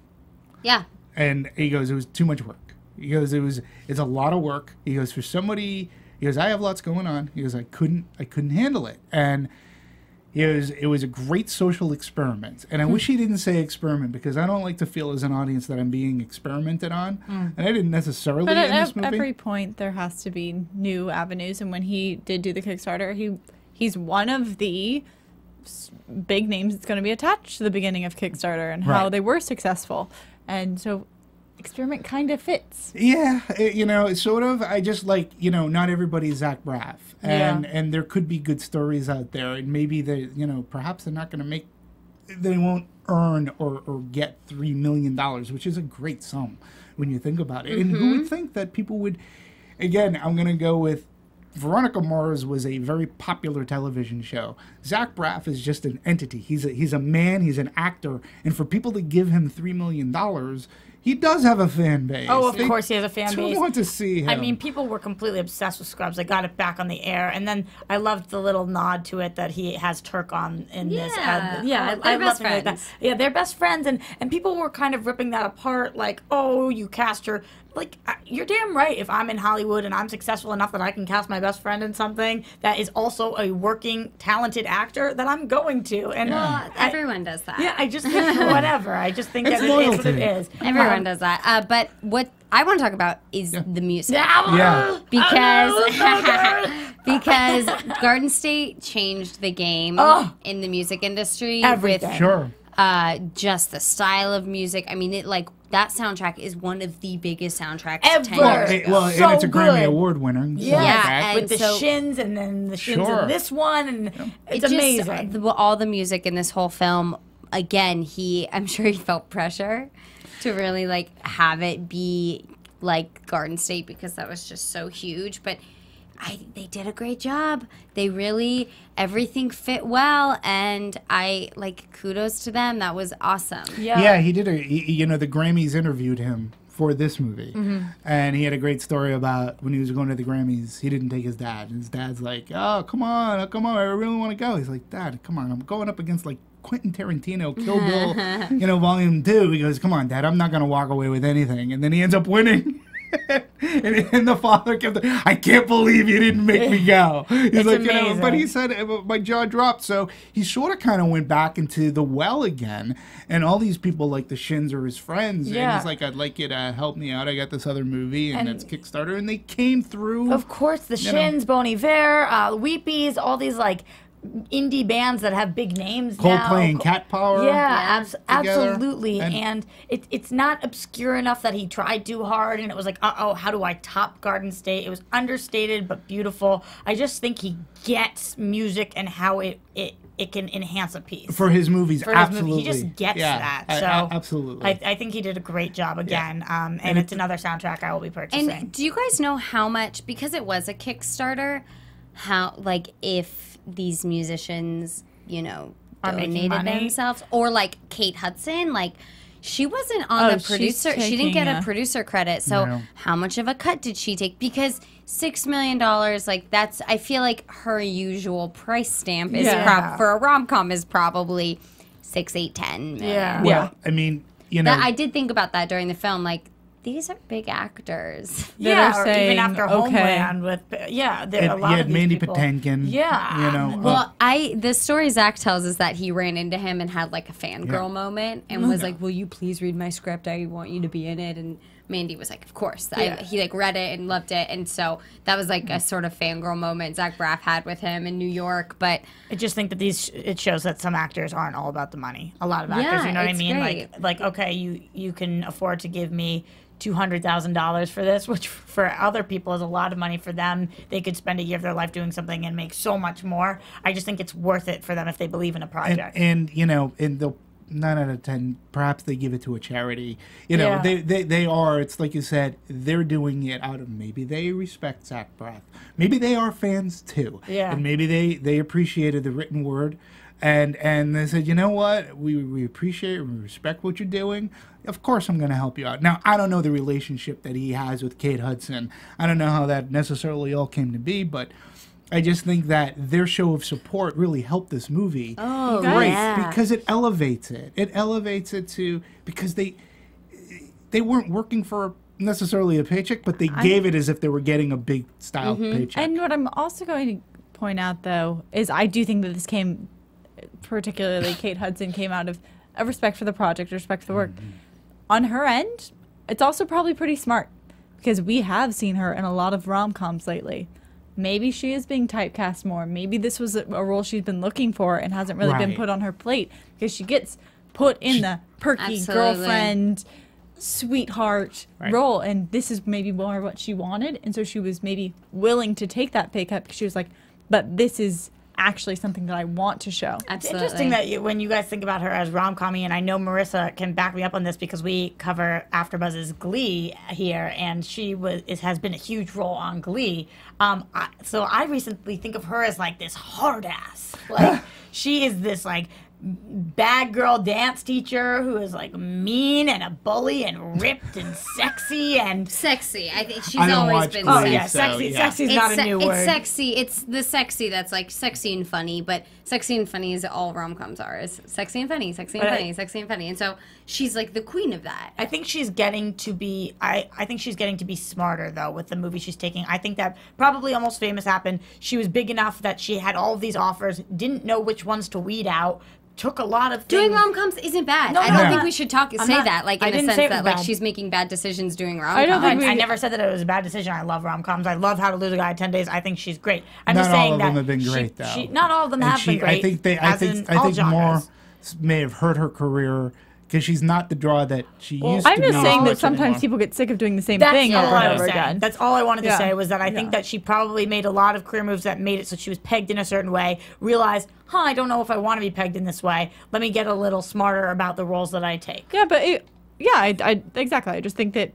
Yeah. And he goes, it was too much work. He goes, it's a lot of work. He goes, for somebody, he goes, I have lots going on. He goes, I couldn't handle it. And it was a great social experiment. And I wish he didn't say experiment, because I don't like to feel as an audience that I'm being experimented on. And I didn't necessarily But in this at movie. every point, there has to be new avenues. And when he did do the Kickstarter, he's one of the big names that's going to be attached to the beginning of Kickstarter and how Right. they were successful. And so experiment kind of fits. Yeah, it's sort of. I just like, not everybody's Zach Braff, and there could be good stories out there, and maybe they, perhaps they're not going to they won't earn or get $3 million, which is a great sum when you think about it. And who would think that people would? Again, I'm going to go with Veronica Mars was a very popular television show. Zach Braff is just an entity. He's a man. He's an actor, and for people to give him $3 million. He does have a fan base. Oh, of course he has a fan base. I want to see him. I mean, people were completely obsessed with Scrubs. They got it back on the air, and then I loved the little nod to it that he has Turk on in this. They're I best love it like that. friends. Yeah, they're best friends, and people were kind of ripping that apart, like, oh, you cast her. Like, you're damn right. If I'm in Hollywood and I'm successful enough that I can cast my best friend in something that is also a working, talented actor, that I'm going to. And Everyone does that. yeah, I just think whatever. I just think that it is what it is. Everyone does that. But what I want to talk about is the music. Yeah. Because Garden State changed the game in the music industry Everything. with Sure. just the style of music. I mean, that soundtrack is one of the biggest soundtracks Ever. 10 years ago. Well, So and it's a Grammy good. Award winner. Yeah, With the so- shins and then the shins Sure. in this one, and it's It amazing. All the music in this whole film, again, I'm sure he felt pressure to really have it be like Garden State, because that was just so huge. But they did a great job. They really, everything fit well, and kudos to them. That was awesome. Yeah, he did the Grammys interviewed him for this movie, and he had a great story about when he was going to the Grammys, he didn't take his dad, and his dad's like, oh, come on, I really want to go. He's like, Dad, come on, I'm going up against Quentin Tarantino, Kill Bill, Volume 2. He goes, come on, Dad, I'm not going to walk away with anything. And then he ends up winning. and the father kept, I can't believe you didn't make me go. He's It's like, amazing. but he said, my jaw dropped. So he sort of kind of went back into the well again. And all these people, like the Shins, are his friends. Yeah. And he's like, I'd like you to help me out. I got this other movie, and it's Kickstarter. And they came through. Of course, the Shins, Bon Iver, Weepies, all these indie bands that have big names now. Coldplay and Cat Power. Yeah, together. absolutely. And it's not obscure enough that he tried too hard and it was like, how do I top Garden State? It was understated but beautiful. I just think he gets music and how it can enhance a piece. For his movies, For his absolutely. movie. He just gets that. So absolutely. I think he did a great job again. And it's another soundtrack I will be purchasing. And do you guys know how much, because it was a Kickstarter, if these musicians, Are making donated money? themselves, or Kate Hudson, she wasn't on the she's producer. She didn't taking get a a- producer credit. So No. how much of a cut did she take? Because $6 million, that's, I feel like her usual price stamp is Yeah. for a rom-com is probably 6, 8, 10 million. Yeah. well, I mean, I did think about that during the film. These are big actors. Yeah, are or saying, even after okay. Homeland with there are a lot you of had these Mandy people. Patinkin. Yeah. Well, the story Zach tells is that he ran into him and had a fangirl moment and was like, "Will you please read my script? I want you to be in it." And Mandy was like, "Of course." Yeah. He read it and loved it, and so that was a sort of fangirl moment Zach Braff had with him in New York. But I just think that it shows that some actors aren't all about the money. A lot of actors, Yeah, you know what I it's mean? great. Like okay, you can afford to give me $200,000 for this, which for other people is a lot of money for them. They could spend a year of their life doing something and make so much more. I just think it's worth it for them if they believe in a project. and they'll 9 out of 10, perhaps they give it to a charity. Yeah. They are, it's like you said, they're doing it out of, maybe they respect Zach Braff. Maybe they are fans too. Yeah. And maybe they appreciated the written word And they said, you know what, we appreciate and we respect what you're doing. Of course I'm going to help you out. Now, I don't know the relationship that he has with Kate Hudson. I don't know how that necessarily all came to be, but I just think that their show of support really helped this movie. Oh, great, yeah. because it elevates it. It elevates it to, because they weren't working for necessarily a paycheck, but they gave it as if they were getting a big style paycheck. And what I'm also going to point out, though, is I do think that this came, particularly Kate Hudson, came out of a respect for the project, respect for the work. On her end, it's also probably pretty smart, because we have seen her in a lot of rom-coms lately. Maybe she is being typecast more. Maybe this was a role she's been looking for and hasn't really been Right. put on her plate, because she gets put in the perky Absolutely. girlfriend, sweetheart Right. role, and this is maybe more what she wanted, and so she was maybe willing to take that pay cut because she was like, but this is actually something that I want to show. It's Absolutely. interesting that when you guys think about her as rom-commy, and I know Marissa can back me up on this because we cover AfterBuzz's Glee here, and she has been a huge role on Glee. So I recently think of her as like this hard ass. Like she is this like bad girl dance teacher who is like mean and a bully and ripped and sexy and Sexy. I think she's I don't always watch been Glee, oh sexy. yeah, so, sexy. yeah. Sexy is not a new It's word. sexy. It's the sexy that's like sexy and funny, but sexy and funny is all rom-coms are. Is sexy and funny, sexy and But funny, sexy and funny. And so she's like the queen of that. I think she's getting to be. I think she's getting to be smarter though with the movie she's taking. I think that probably Almost Famous happened. She was big enough that she had all of these offers, didn't know which ones to weed out. Took a lot of Doing things. rom-coms isn't bad. No, I no, don't I'm think not- we should say not- that, like I in the didn't sense say it that was like bad. she's making bad decisions doing I don't rom-coms. think I never said that it was a bad decision. I love rom-coms. I love How to Lose a Guy in 10 Days. I think she's great. I'm Not just all saying of that them have been great, though. not all of them And have been great. I think they, as in all more genres. may have hurt her career because she's not the draw that she used to I'm be. just saying that anymore. sometimes people get sick of doing the same That's thing all over I and was over saying. again. That's all I wanted to Yeah. say was that I think Yeah. that she probably made a lot of career moves that made it so she was pegged in a certain way, realized, I don't know if I want to be pegged in this way. Let me get a little smarter about the roles that I take. Yeah, but I exactly. I just think that,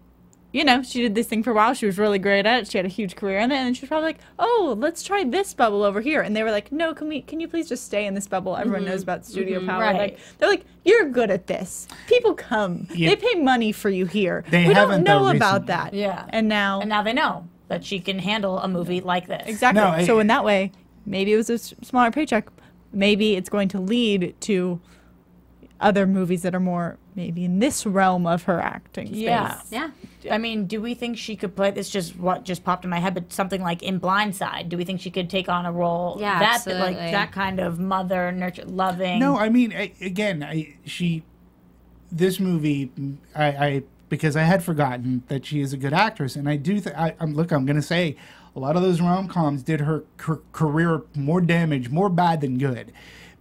she did this thing for a while. She was really great at it. She had a huge career in it, and she was probably like, "Oh, let's try this bubble over here." And they were like, "No, can you please just stay in this bubble?" Everyone knows about studio power. right. Like they're like, "You're good at this. People come. Yeah. They pay money for you here. They we haven't, don't know though, about recently. that." Yeah. And now they know that she can handle a movie like this. exactly. No, So in that way, maybe it was a smaller paycheck. Maybe it's going to lead to other movies that are more maybe in this realm of her acting space. Yeah. Yeah. I mean, do we think she could play this? Just what just popped in my head, but something like in Blindside. Do we think she could take on a role Yeah, like absolutely. that kind of mother, nurture, loving? No, I mean, this movie, I because I had forgotten that she is a good actress, and I do. I'm going to say a lot of those rom-coms did her career more damage, more bad than good,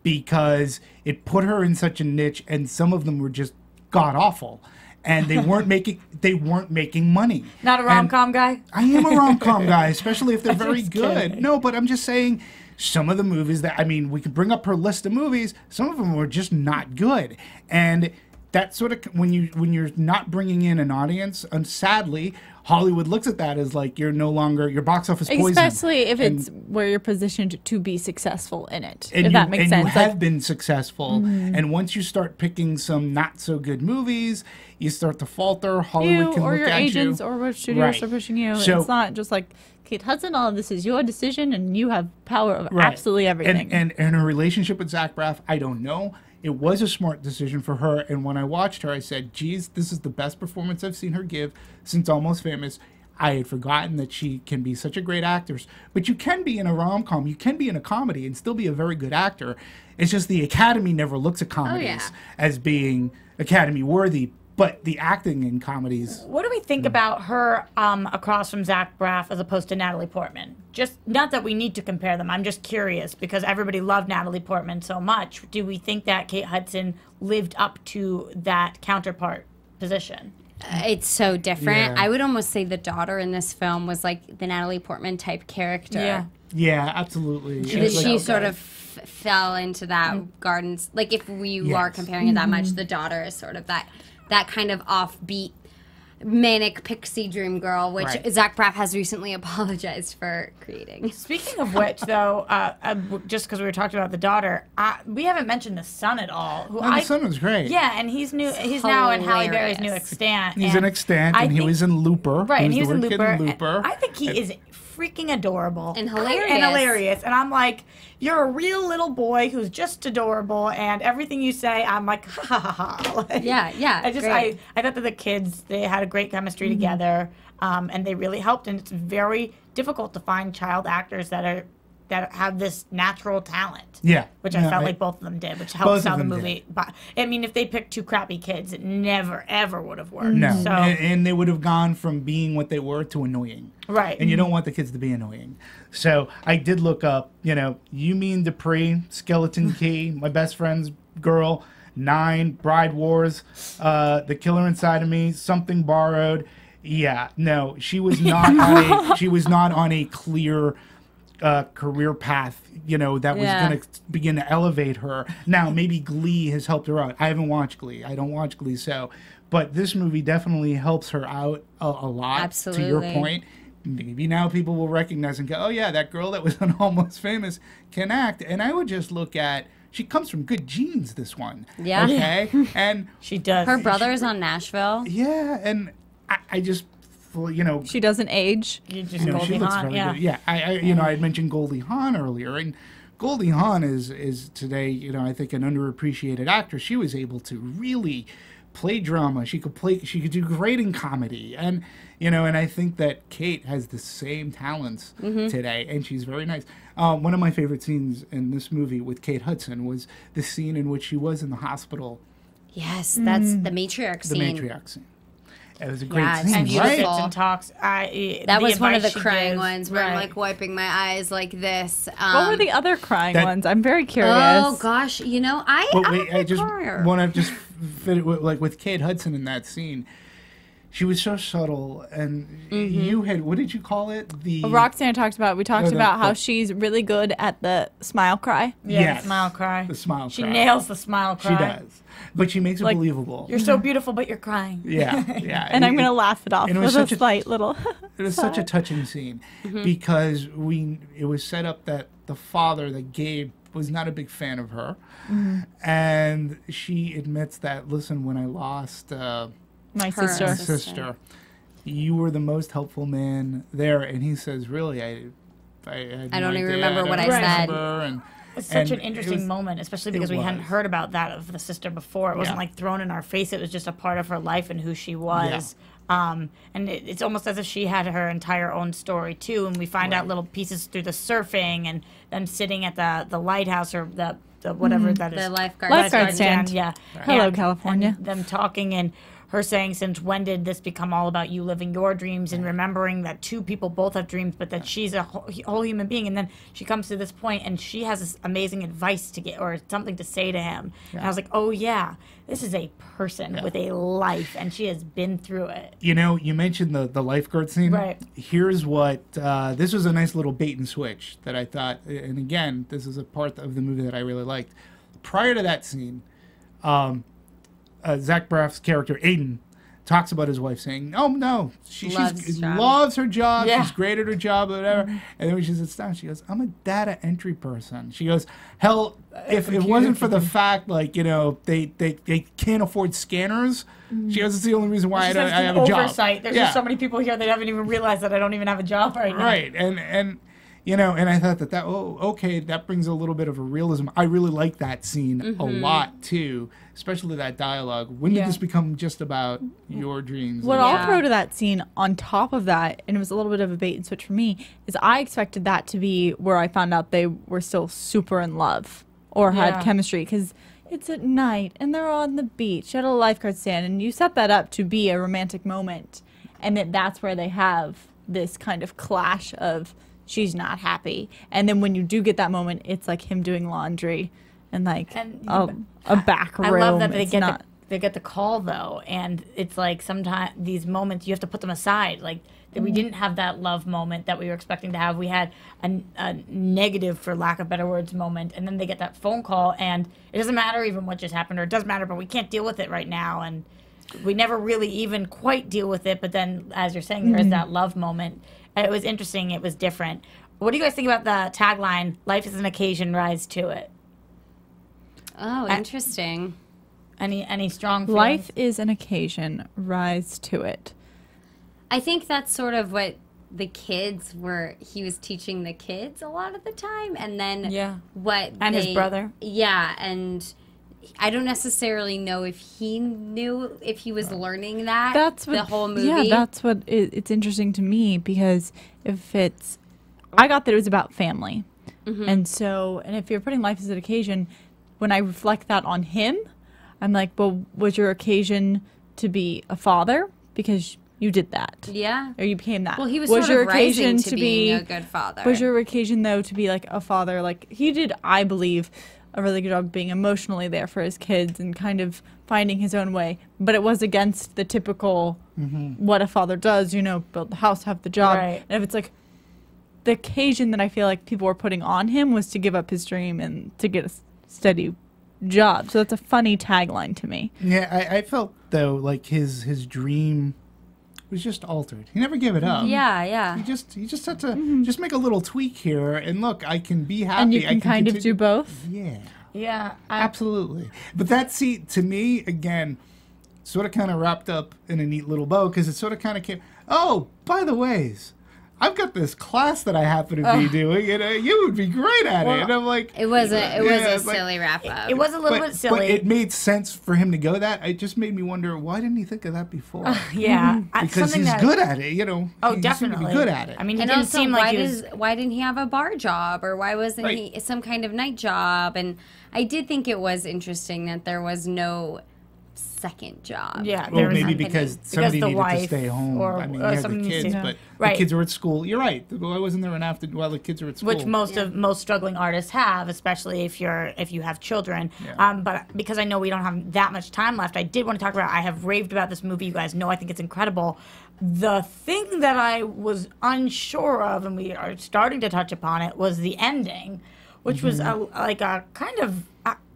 because it put her in such a niche, and some of them were just god awful, and they weren't making money. Not a rom-com guy? I am a rom-com guy, especially if they're very just good. kidding. No, but I'm just saying some of the movies that, we could bring up her list of movies, some of them were just not good. And that sort of, when you're not bringing in an audience, and sadly, Hollywood looks at that as like you're no longer, your box office poison. Especially if And- it's where you're positioned to be successful in it. and If that makes sense. you have been successful, and once you start picking some not so good movies, you start to falter. Hollywood you can or look your at agents you. or what studios Right. are pushing you. So- It's not just like Kate Hudson. All of this is your decision, and you have power over Right. absolutely everything. And her relationship with Zach Braff, I don't know. It was a smart decision for her, and when I watched her, I said, "Geez, this is the best performance I've seen her give since Almost Famous." I had forgotten that she can be such a great actress. But you can be in a rom-com, you can be in a comedy and still be a very good actor. It's just the Academy never looks at comedies as being Academy worthy, but the acting in comedies. What do we think about her across from Zach Braff as opposed to Natalie Portman? Just not that we need to compare them. I'm just curious because everybody loved Natalie Portman so much. Do we think that Kate Hudson lived up to that counterpart position? It's so different. Yeah. I would almost say the daughter in this film was like the Natalie Portman type character. Yeah, absolutely. That It's like- she sort of fell into that gardens. Like if we are Yes. comparing it that much, the daughter is sort of that kind of offbeat. manic pixie dream girl, which Right. Zach Braff has recently apologized for creating. Speaking of which, though, just because we were talking about the daughter, we haven't mentioned the son at all. Who The son was great. Yeah, and he's new. He's now in Halle Berry's new Hilarious. Extant. He's an Extant, and he was in Looper. Right, and he was in the kid Looper. in Looper. I think he is freaking adorable And hilarious. And I'm like, you're a real little boy who's just adorable, and everything you say, I'm like, ha ha ha. Like, Yeah, I great. thought that the kids, they had a great chemistry together, and they really helped. And it's very difficult to find child actors that have this natural talent. Yeah. Which I No, felt I- like both of them did, which Both helps of sell the them movie. But I mean, if they picked two crappy kids, it never ever would have worked. No, So and they would have gone from being what they were to annoying. right. And you don't want the kids to be annoying. So I did look up, You Mean Dupree, Skeleton Key, My Best Friend's Girl, 9, Bride Wars, The Killer Inside of Me, Something Borrowed. Yeah, no, she was not on a clear career path, that was Yeah. going to begin to elevate her. Now, maybe Glee has helped her out. I haven't watched Glee. I don't watch Glee, but this movie definitely helps her out a lot. Absolutely. To your point, maybe now people will recognize and go, oh yeah, that girl that was on Almost Famous can act. And I would just look at, she comes from good genes, this one. Yeah. Okay? And She does. Her brother's on Nashville. yeah, and I just, She doesn't age. You just she Goldie looks Hawn, very yeah. good. Yeah, I had mentioned Goldie Hawn earlier, and Goldie Hawn is today, I think an underappreciated actress. She was able to really play drama. She could do great in comedy, and and I think that Kate has the same talents today, and she's very nice. One of my favorite scenes in this movie with Kate Hudson was the scene in which she was in the hospital, Yes, that's the matriarch the scene. matriarch scene. It was a great Yeah, it's scene, And she right? beautiful. sits and talks. That was one of the advice she crying gives- ones where I'm right. like wiping my eyes like this. What were the other crying that- ones? I'm very curious. Oh gosh, But I'm wait, a I just crier. want to just fit like with Kate Hudson in that scene. She was so subtle, and you had, what did you call it? The Roxanne talked about. We talked Oh, the- about how the- she's really good at the smile cry. Yeah, Yes. the smile cry. The smile She cry. nails the smile She cry. does, but she makes it Like, believable. You're so beautiful, but you're crying. Yeah, yeah. And I'm going to laugh it off and it was with a such a- slight little. It was such a touching scene because it was set up that the father, that Gabe, was not a big fan of her, and she admits that. Listen, when I lost My Her sister. my sister. sister, you were the most helpful man there. And he says, really, I had I no don't even idea. remember what I don't said. remember," and It's such and an interesting it was- moment, especially it because we hadn't was. heard about that of the sister before. It wasn't Yeah. like thrown in our face. It was just a part of her life and who she was. And it's almost as if she had her entire own story too. And we find out little pieces through the surfing and them sitting at the lighthouse or the whatever that is. The lifeguard Lifeguard stand. Yeah. Hello, And- California. And them talking and her saying, since when did this become all about you living your dreams and remembering that two people both have dreams, but that she's a whole human being. And then she comes to this point and she has this amazing advice to get or something to say to him. And I was like, oh, yeah, this is a person with a life and she has been through it. You mentioned the lifeguard scene. Right. Here's what this was a nice little bait and switch that I thought, and again, this is a part of the movie that I really liked. Prior to that scene, Zach Braff's character Aidan talks about his wife saying, "Oh no, she Loves his job. loves her job. Yeah. She's great at her job, whatever." And then when she sits down, she goes, "I'm a data entry person." She goes, "Hell, if it wasn't for the fact, like they can't afford scanners." She goes, "It's the only reason why I She says have a it's job." oversight. There's just so many people here that haven't even realized that I don't even have a job right now. Right, and I thought that okay, that brings a little bit of a realism. I really like that scene a lot too, especially that dialogue. When did Yeah. this become just about your dreams? What And- I'll throw to that scene on top of that, and it was a little bit of a bait and switch for me, is I expected that to be where I found out they were still super in love or Yeah. had chemistry, because it's at night and they're on the beach at a lifeguard stand, and you set that up to be a romantic moment, and that's where they have this kind of clash of she's not happy, and then when you do get that moment, it's like him doing laundry and like And- a back room. I love that they It's get not- they get the call though, and it's like sometimes these moments you have to put them aside. Like that we didn't have that love moment that we were expecting to have. We had a negative, for lack of better words, moment, and then they get that phone call, and it doesn't matter even what just happened, or it does matter, but we can't deal with it right now. And we never really even quite deal with it. But then, as you're saying, there is that love moment. It was interesting. It was different. What do you guys think about the tagline, "Life is an occasion, rise to it"? Oh, interesting. Any strong feelings? Life is an occasion, rise to it. I think that's sort of what the kids were, he was teaching the kids a lot of the time. And then what And his brother. Yeah, and I don't necessarily know if he knew, if he was learning that That's what, the whole movie. Yeah, that's what it's interesting to me, because if it's, I got that it was about family. And so, and if you're putting life as an occasion, when I reflect that on him, I'm like, well, was your occasion to be a father? Because you did that. Yeah. Or you became that. Well, he was your sort of rising occasion to being a good father. Was your occasion, though, to be like a father? Like, he did, I believe, a really good job of being emotionally there for his kids and kind of finding his own way. But it was against the typical what a father does, you know, build the house, have the job. Right. And if it's like, the occasion that I feel like people were putting on him was to give up his dream and to get a steady job. So that's a funny tagline to me. Yeah, I felt, though, like his dream was just altered. He never gave it up. Yeah. He just had to just make a little tweak here, and look, I can be happy. And you I can kind of continue- do both. Yeah, Yeah. absolutely. But that, see, to me, again, sort of kind of wrapped up in a neat little bow, because it sort of kind of came, oh, by the ways, I've got this class that I happen to be doing, and you would be great at it. And I'm like, It was a like, silly wrap up. It was a little bit silly. But it made sense for him to go that. It just made me wonder, why didn't he think of that before? Yeah. Because Something he's that- good at it, you know. Oh, he seemed definitely. to be good at it. I mean, he And didn't also, seem like he was. why didn't he have a bar job, or why wasn't Right. he some kind of night job? And I did think it was interesting that there was no second job. Yeah, well, there was maybe something. because somebody the needed wife to stay home. or- I mean, or you had somebody the needs kids, to- but Right. the kids were at school. You're right. Well, I wasn't there enough while the kids were at school. Which most struggling artists have, especially if you have children. Yeah. But because I know we don't have that much time left, I did want to talk about. I have raved about this movie. You guys know I think it's incredible. The thing that I was unsure of, and we are starting to touch upon it, was the ending, which was like a kind of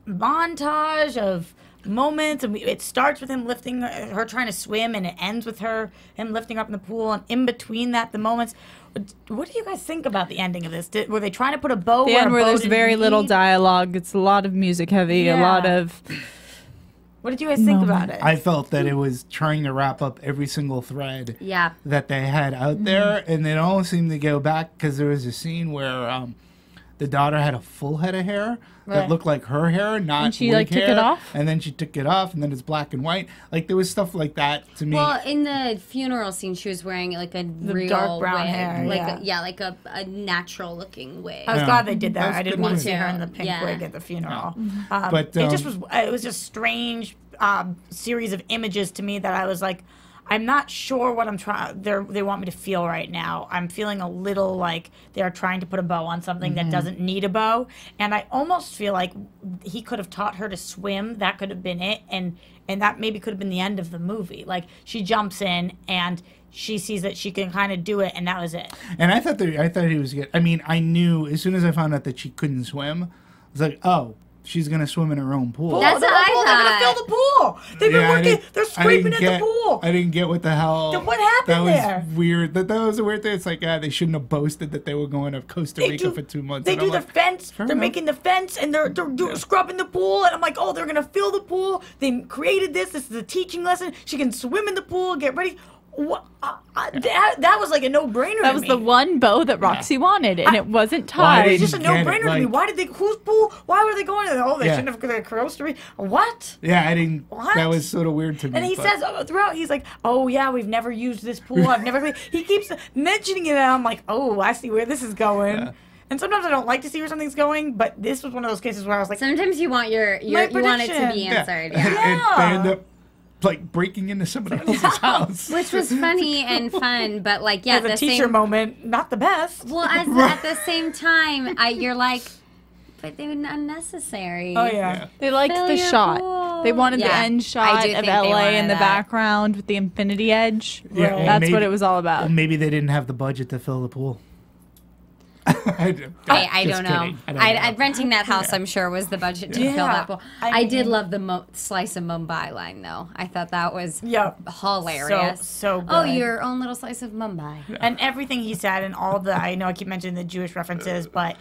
montage of moments, and it starts with him lifting her trying to swim, and it ends with him lifting her up in the pool, and in between that, the moments. What do you guys think about the ending of this? Were they trying to put a bow The where end a where bow there's didn't very little need? dialogue. It's a lot of music heavy, a lot Yeah. of... What did you guys think about it? I felt that it was trying to wrap up every single thread Yeah. that they had out there, and it all seemed to go back because there was a scene where the daughter had a full head of hair that Right. looked like her hair, not And she, wig like, took it hair, off? and then she took it off, and then it's black and white. Like there was stuff like that to me. Well, in the funeral scene, she was wearing like a real dark brown wig, hair, like yeah. like a natural looking wig. I was Yeah. glad they did that. That was I a didn't good want to one. see her in the pink Yeah. wig at the funeral. But, it was just strange series of images to me that I was like, I'm not sure what I'm trying. They want me to feel right now. I'm feeling a little like they're trying to put a bow on something that doesn't need a bow, and I almost feel like he could have taught her to swim. That could have been it, and that maybe could have been the end of the movie. Like she jumps in and she sees that she can kind of do it, and that was it. And I thought he was good. I mean, I knew as soon as I found out that she couldn't swim, I was like, oh, she's gonna swim in her own pool. That's what I They're gonna fill the pool. They've been Yeah, I working. didn't- They're I scraping didn't at get- the pool. I didn't get what the hell. Then what happened that was there? weird. That was a weird thing. It's like, they shouldn't have boasted that they were going to Costa Rica for 2 months. They And do I'm the like, fence. fair They're enough. making the fence, and they're scrubbing the pool. And I'm like, oh, they're gonna fill the pool. They created this. This is a teaching lesson. She can swim in the pool. Get ready. What? That was like a no-brainer. That to was me. the one bow that Roxy wanted, and it wasn't Well, I tied. It's just a didn't get no-brainer it, to me. like- Why did they? Whose pool? Why were they going there? Oh, they Yeah. shouldn't have gone to Costa Rica. What? Yeah, I didn't. What? That was sort of weird to me. And he but- says throughout, he's like, "Oh yeah, we've never used this pool. I've never." He keeps mentioning it, and I'm like, "Oh, I see where this is going." Yeah. And sometimes I don't like to see where something's going, but this was one of those cases where I was like, Sometimes you want you My want it to be prediction. answered. Yeah. Yeah. And they end up like breaking into somebody else's house. Which was funny and fun, but like yeah, as a the teacher same moment, not the best. Well, at the same time, you're like, but they were unnecessary. Oh yeah. They liked Fill the your shot. pool. They wanted the Yeah, end I shot do of think they LA wanted in the that. background with the infinity edge. Yeah, well, That's maybe- what it was all about. Well, maybe they didn't have the budget to fill the pool. I don't know. Renting that house, I'm sure, was the budget to fill that pool. I did love the slice of Mumbai line, though. I thought that was hilarious. So good. Oh, your own little slice of Mumbai. And everything he said, and all the, I know I keep mentioning the Jewish references, but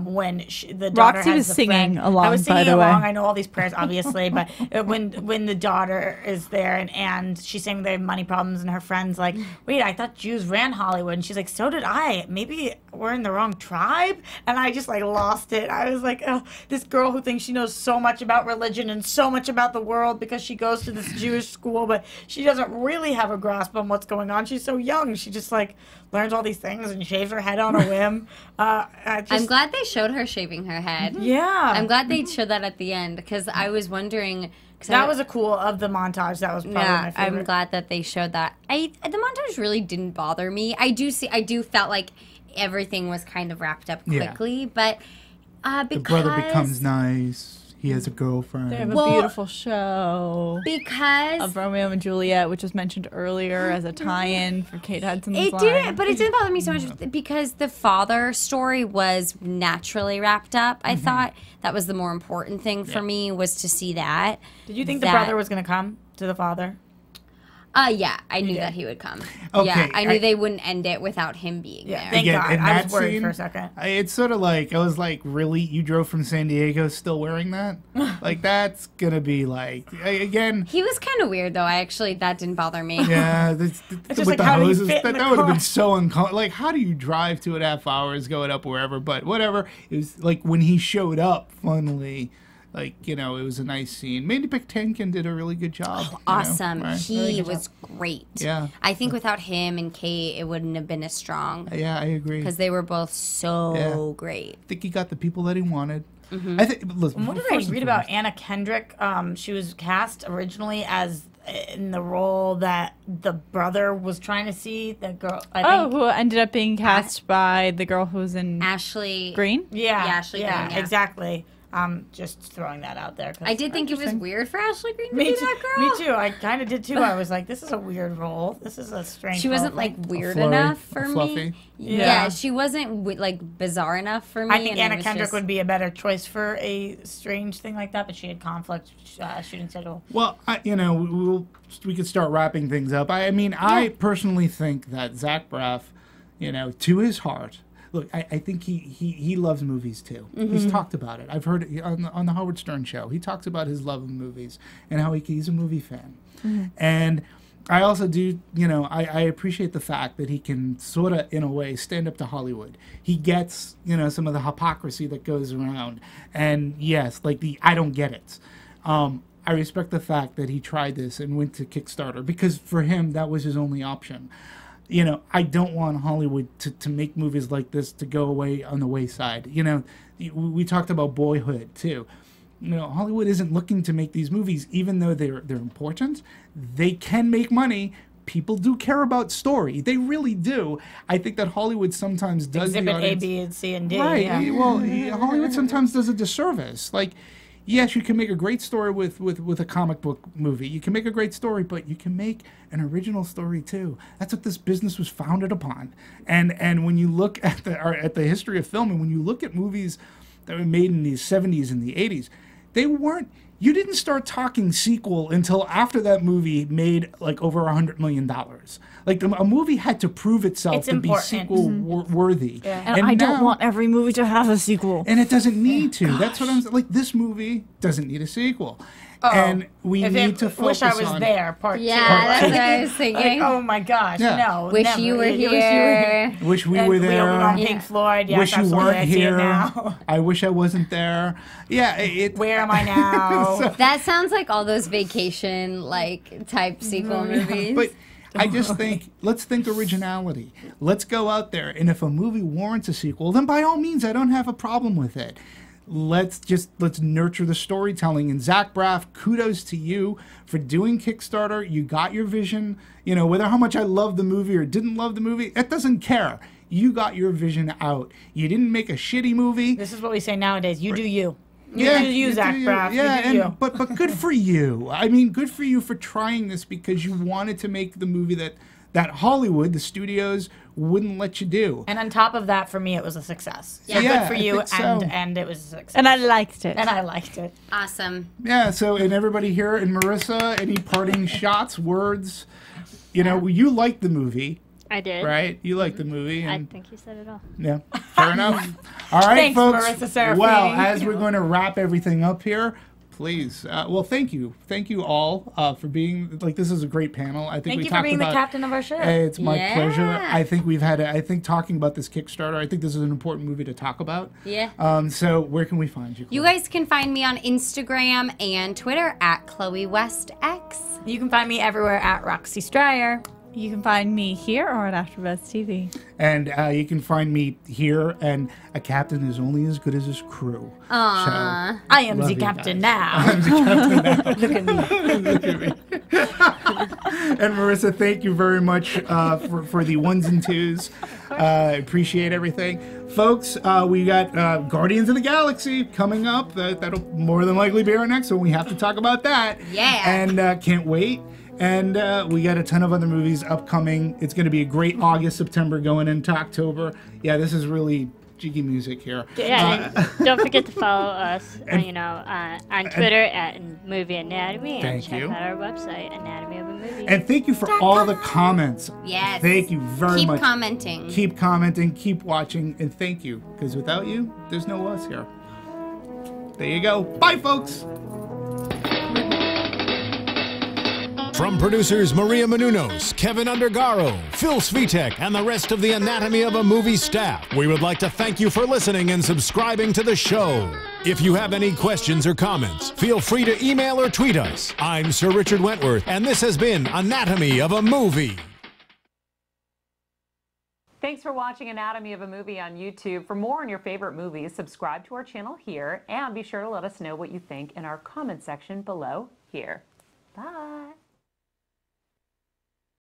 when the daughter Roxy has was the singing friend, along, I was by singing the way. along. I know all these prayers, obviously, but when the daughter is there and she's saying they have money problems, and her friend's like, wait, I thought Jews ran Hollywood, and she's like, so did I. Maybe we're in the wrong tribe. And I just like lost it. I was like, oh, this girl who thinks she knows so much about religion and so much about the world because she goes to this Jewish school, but she doesn't really have a grasp on what's going on. She's so young. She just like learns all these things and shaves her head on a whim. I'm glad they showed her shaving her head. Yeah. I'm glad they showed that at the end, because I was wondering. That was a cool of the montage. That was probably my favorite. I'm glad that they showed that. The montage really didn't bother me. I do felt like everything was kind of wrapped up quickly, but because the brother becomes nice. He has a girlfriend. They have a beautiful show. Because of Romeo and Juliet, which was mentioned earlier as a tie-in for Kate Hudson's line. But it didn't bother me so much because the father story was naturally wrapped up. I thought that was the more important thing for me, was to see that. Did you think the brother was going to come to the father? Yeah, I knew that he would come. Okay, yeah, I knew they wouldn't end it without him being there. Thank God. I was worried for a second. It's sort of like, I was like, really? You drove from San Diego still wearing that? Like, that's going to be like, again. He was kind of weird, though. That didn't bother me. Yeah, It's with just like, the how do you hoses, fit in that the would have car? been so uncomfortable. Like, how do you drive 2.5 hours going up wherever? But whatever. It was like when he showed up, finally. Like, it was a nice scene. Mandy Patinkin did a really good job. Awesome. Right? He was great. Yeah. I think without him and Kate, it wouldn't have been as strong. Yeah, I agree. Because they were both so great. I think he got the people that he wanted. Mm-hmm. I think. Listen, What did I read about Anna Kendrick? She was cast originally as in the role that the brother was trying to see. The girl, I think. Who ended up being cast by the girl who's in Ashley Green? Yeah, Ashley Green, yeah. Exactly. Just throwing that out there. I did think it was weird for Ashley Green to Me be too. that girl. Me too. I kind of did too. I was like, this is a weird role. This is a strange. She wasn't role. like weird flurry, enough for fluffy. me. Yeah. She wasn't like bizarre enough for me. I think and Anna it was Kendrick just- would be a better choice for a strange thing like that, but she had conflict shooting schedule. Well, we could start wrapping things up. I mean, I personally think that Zach Braff, to his heart. Look, I think he loves movies too. Mm-hmm. He's talked about it. I've heard it on the Howard Stern show. He talks about his love of movies and how he's a movie fan. Mm-hmm. And I also do, I appreciate the fact that he can sort of, in a way, stand up to Hollywood. He gets, some of the hypocrisy that goes around. And yes, like I don't get it. I respect the fact that he tried this and went to Kickstarter, because for him, that was his only option. I don't want Hollywood to make movies like this to go away on the wayside. We talked about Boyhood, too. Hollywood isn't looking to make these movies, even though they're important. They can make money. People do care about story. They really do. I think that Hollywood sometimes does Exhibit the A, audience... B, and C, and D. Right. Yeah. Well, Hollywood sometimes does a disservice. Like, yes, you can make a great story with a comic book movie. You can make a great story, but you can make an original story too. That's what this business was founded upon. And when you look at the history of film, and when you look at movies that were made in the 70s and the 80s, you didn't start talking sequel until after that movie made like over $100 million. Like a movie had to prove itself to be sequel worthy. Yeah. And I don't want every movie to have a sequel. And it doesn't need to. That's what I'm like. This movie doesn't need a sequel. And we need to focus on... Wish I Was There, part 2. that's what I was thinking. Like, oh my gosh, no. Wish never. you were Wish here. Wish we And were there. We on Pink Floyd. Yes, wish you absolutely. weren't I see it here. now. I wish I wasn't there. Yeah, Where am I now? That sounds like all those vacation type sequel movies. But I just think, let's think originality. Let's go out there, and if a movie warrants a sequel, then by all means, I don't have a problem with it. Let's nurture the storytelling. And Zach Braff, kudos to you for doing Kickstarter. You got your vision. Whether how much I love the movie or didn't love the movie, it doesn't care. You got your vision out. You didn't make a shitty movie. This is what we say nowadays. You do you. Yeah, you Zach Braff. Yeah, you. But good for you. I mean, good for you for trying this, because you wanted to make the movie that that Hollywood, the studios, wouldn't let you do. And on top of that, for me, it was a success. So Yeah, good for I you, think so. and it was a success. And I liked it. And I liked it. Awesome. Yeah, so, and everybody here, and Marissa, any parting shots, words? You know, you liked the movie, I did. right? You liked the movie. I And, think you said it all. yeah, fair enough. All right, Thanks, folks. Marissa Serafini. Well, as we're going to wrap everything up here, please, well, thank you. Thank you all for being, like, this is a great panel. I think Thank we you for talked being the about, captain of our ship. It's my Yeah. pleasure. I think we've had, I think talking about this Kickstarter, I think this is an important movie to talk about. Yeah. So where can we find you? You Chloe? guys can find me on Instagram and Twitter at Chloe West X. You can find me everywhere at Roxy Striar. You can find me here or at AfterBuzz TV. And you can find me here, and a captain is only as good as his crew. Aww. So, I am love the you captain guys. now. Look at me. Look at me. And Marissa, thank you very much for the ones and twos. Appreciate everything. Folks, we got Guardians of the Galaxy coming up. That'll more than likely be our next one. We have to talk about that. Yeah. And can't wait. And we got a ton of other movies upcoming. It's going to be a great August, September, going into October. Yeah, this is really jiggy music here. Yeah, and don't forget to follow us, on Twitter at Movie Anatomy, and Thank check you. out our website, Anatomy of a Movie. And thank you for all the comments. Yes. Thank you very much. Keep commenting. Keep commenting, keep watching, and thank you. Because without you, there's no us here. There you go. Bye, folks. From producers Maria Menounos, Kevin Undergaro, Phil Svitek, and the rest of the Anatomy of a Movie staff, we would like to thank you for listening and subscribing to the show. If you have any questions or comments, feel free to email or tweet us. I'm Sir Richard Wentworth, and this has been Anatomy of a Movie. Thanks for watching Anatomy of a Movie on YouTube. For more on your favorite movies, subscribe to our channel here, and be sure to let us know what you think in our comment section below here. Bye.